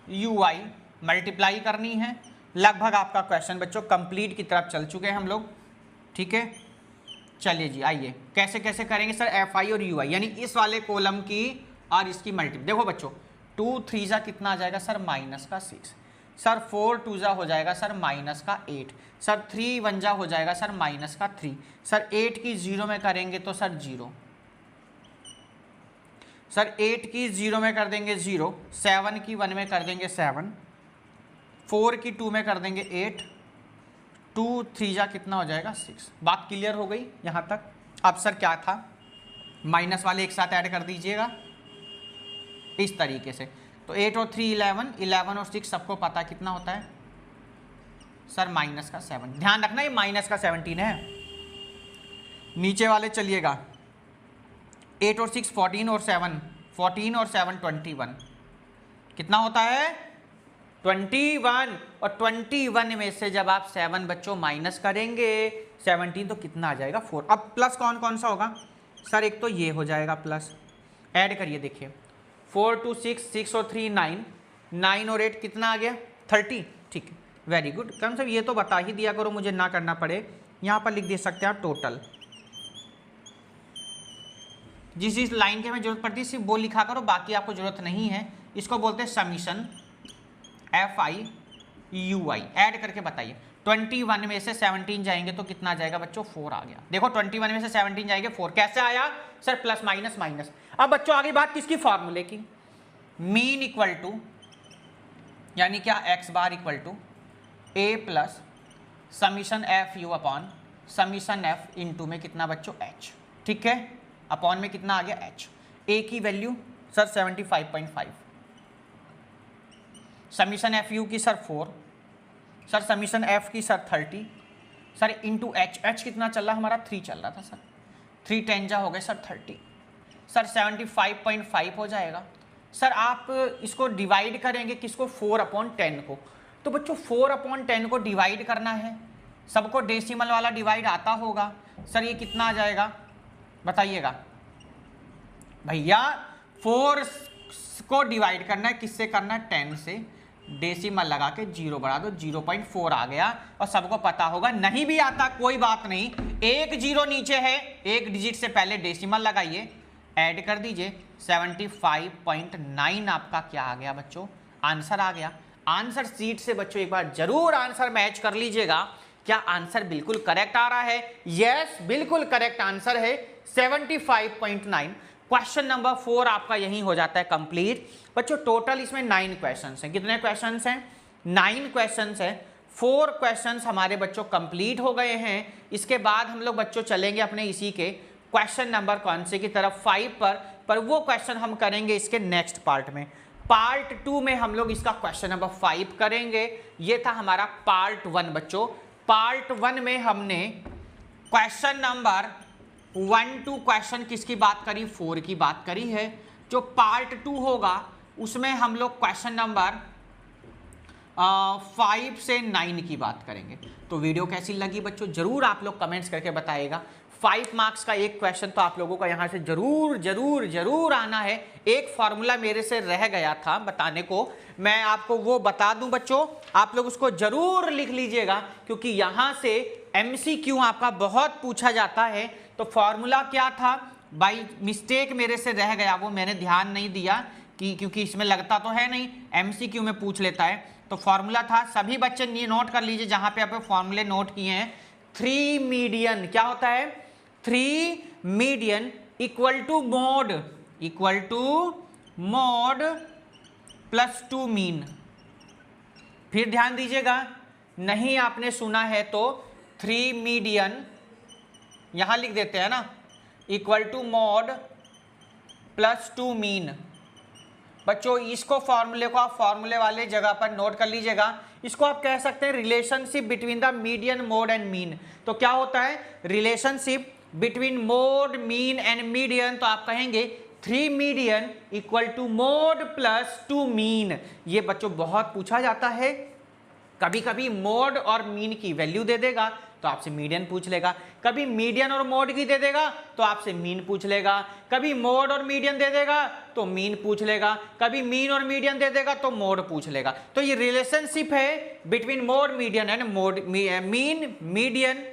you I multiply करनी है। लगभग आपका क्वेश्चन बच्चों कंप्लीट की तरफ चल चुके हैं हम लोग। ठीक है, चलिए जी आइए कैसे कैसे करेंगे सर एफ आई और यू आई, यानी इस वाले कॉलम की और इसकी मल्टीप्लाई। देखो बच्चों 2 3 जा कितना आ जाएगा सर? माइनस का 6। सर 4 2 जा हो जाएगा सर माइनस का 8। सर 3 1 जा हो जाएगा सर माइनस का 3। सर 8 की 0 में करेंगे तो सर 0। सर 8 की 0 में कर देंगे 0, 7 की 1 में कर देंगे 7, 4 की 2 में कर देंगे 8, 2 3 जा कितना हो जाएगा 6। बात क्लियर हो गई यहाँ तक? अब सर क्या था, माइनस वाले एक साथ ऐड कर दीजिएगा इस तरीके से। तो 8 और 3 11, 11 और 6 सबको पता कितना होता है सर? माइनस का 7। ध्यान रखना ये माइनस का 17 है। नीचे वाले चलिएगा 8 और 6 14 और 7, 14 और 7 21। कितना होता है? 21। और 21 में से जब आप 7 बच्चों माइनस करेंगे 17 तो कितना आ जाएगा? 4। अब प्लस कौन कौन सा होगा सर? एक तो ये हो जाएगा प्लस, ऐड करिए देखिए 4 2 6, 6 और 3 9, 9 और 8 कितना आ गया? 30। ठीक है, वेरी गुड। कम से कम ये तो बता ही दिया करो, मुझे ना करना पड़े। यहाँ पर लिख दे सकते हैं आप टोटल, जिस जिस लाइन की हमें जरूरत पड़ती है सिर्फ वो लिखा करो, बाकी आपको जरूरत नहीं है। इसको बोलते हैं summation F I you I. Add करके बताइए 21 में से 17 जाएंगे तो कितना आ जाएगा बच्चों? 4 आ गया। देखो 21 में से 17 जाएंगे 4, कैसे आया सर? Plus minus minus. अब बच्चों आगे बात किसकी? फॉर्मूले की। मीन इक्वल टू यानी क्या? X bar equal to A plus summation F you upon summation F into में कितना बच्चों? एच। ठीक है, अपॉन में कितना आ गया? एच। ए की value sir 75.5, summation F you की सर 4, सर समीशन एफ की sir 30, sir into H. H कितना चल रहा हमारा? 3 चल रहा था सर। 3 10 जा हो गए सर 30, सर 75.5 हो जाएगा। सर आप इसको डिवाइड करेंगे किसको? 4/10 को। तो बच्चों 4/10 को डिवाइड करना है, सबको डेसिमल वाला डिवाइड आता होगा। सर ये कितना आ जाएगा बताइएगा भैया? 4 को डिवाइड करना है, किससे करना है? 10 से। डेसिमल लगा के 0 बढ़ा दो, 0.4 आ गया। और सबको पता होगा, नहीं भी आता कोई बात नहीं, एक 0 नीचे है, एक डिजिट से पहले डेसिमल लगाइए, ऐड कर दीजिए। 75.9 आपका क्या आ गया बच्चों? आंसर आ गया। आंसर सीट से बच्चों एक बार जरूर आंसर मैच कर लीजिएगा। क्या आंसर बिल्कुल करेक्ट आ रहा है? यस, बिल्कुल करेक्ट आंसर है 75.9। क्वेश्चन नंबर 4 आपका यही हो जाता है कंप्लीट। बच्चों टोटल इसमें 9 क्वेश्चंस हैं। कितने क्वेश्चंस हैं? 9 क्वेश्चंस हैं। 4 क्वेश्चंस हमारे बच्चों कंप्लीट हो गए हैं। इसके बाद हम लोग बच्चों चलेंगे अपने इसी के क्वेश्चन नंबर कौन से की तरफ? 5 पर वो क्वेश्चन हम करेंगे इसके नेक्स्ट पार्ट में। पार्ट 2 में हम लोग इसका क्वेश्चन नंबर 5 करेंगे। ये था हमारा पार्ट 1 बच्चों। पार्ट 1 में हमने क्वेश्चन नंबर 1 to क्वेश्चन किसकी बात करी? 4 की बात करी है। जो पार्ट 2 होगा उसमें हम लोग क्वेश्चन नंबर 5 से 9 की बात करेंगे। तो वीडियो कैसी लगी बच्चों जरूर आप लोग कमेंट्स करके बताइएगा। 5 मार्क्स का एक क्वेश्चन तो आप लोगों का यहाँ से जरूर जरूर जरूर आना है। एक फॉर्मूला मेरे से रह गया था बताने को, मैं आपको वो बता दूं बच्चों, आप लोग उसको जरूर लिख लीजिएगा क्योंकि यहाँ से MCQ आपका बहुत पूछा जाता है। तो फॉर्मूला क्या था? बाई मिस्टेक मेरे से रह गया, वो मैंने ध्यान नहीं दिया कि क्योंकि इसमें लगता तो है नहीं, एमसीक्यू में पूछ लेता है। तो फॉर्मूला था, सभी बच्चे नोट कर लीजिए जहां पे आप फॉर्मूले नोट किए हैं। 3 मीडियन क्या होता है? 3 median equal to mode plus 2 mean. फिर ध्यान दीजिएगा, नहीं आपने सुना है तो 3 मीडियन यहां लिख देते हैं ना, equal to mode plus 2 mean. बच्चों इसको फॉर्मूले को आप फॉर्मूले वाले जगह पर नोट कर लीजिएगा। इसको आप कह सकते हैं relationship between the median, mode and mean. तो क्या होता है relationship between mode, mean and median? तो आप कहेंगे 3 median equal to mode plus 2 mean. ये बच्चों बहुत पूछा जाता है, कभी कभी मोड और मीन की वैल्यू दे देगा तो आपसे मीडियन पूछ लेगा, कभी मीडियन और मोड की दे देगा तो आपसे मीन पूछ लेगा, कभी मोड और मीडियन दे देगा तो मीन पूछ लेगा, कभी मीन और मीडियन दे देगा तो मोड पूछ लेगा। तो ये रिलेशनशिप है between mode, median and mean, median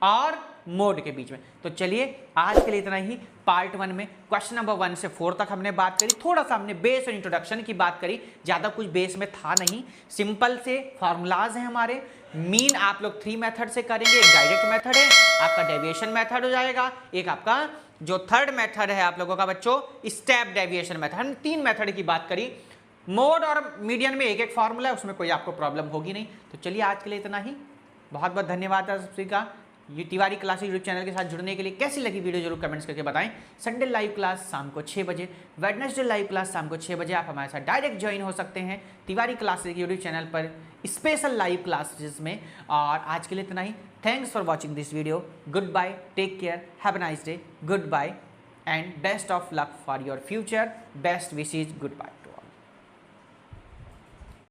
और मोड के बीच में। तो चलिए आज के लिए इतना ही। पार्ट 1 में क्वेश्चन नंबर 1 से 4 तक हमने बात करी, थोड़ा सा हमने बेस और इंट्रोडक्शन की बात करी, ज़्यादा कुछ बेस में था नहीं, सिंपल से फॉर्मूलाज हैं हमारे। मीन आप लोग 3 मेथड से करेंगे, एक डायरेक्ट मेथड है, आपका डेविएशन मेथड हो जाएगा, एक आपका जो थर्ड मेथड है आप लोगों का बच्चों स्टेप डेविएशन मेथड। हमने 3 मेथड की बात करी। मोड और मीडियन में एक एक फॉर्मूला है, उसमें कोई आपको प्रॉब्लम होगी नहीं। तो चलिए आज के लिए इतना ही, बहुत बहुत धन्यवाद आप सभी का ये तिवारी क्लासेस यूट्यूब चैनल के साथ जुड़ने के लिए। कैसी लगी वीडियो जरूर कमेंट्स करके बताएं। संडे लाइव क्लास शाम को 6 बजे, वेडनेसडे लाइव क्लास शाम को 6 बजे आप हमारे साथ डायरेक्ट ज्वाइन हो सकते हैं तिवारी क्लासेस यूट्यूब चैनल पर स्पेशल लाइव क्लासेस में। और आज के लिए इतना ही। Thanks for watching this video. Good bye, take care, have a nice day, good bye and best of luck for your future, best wishes, good bye.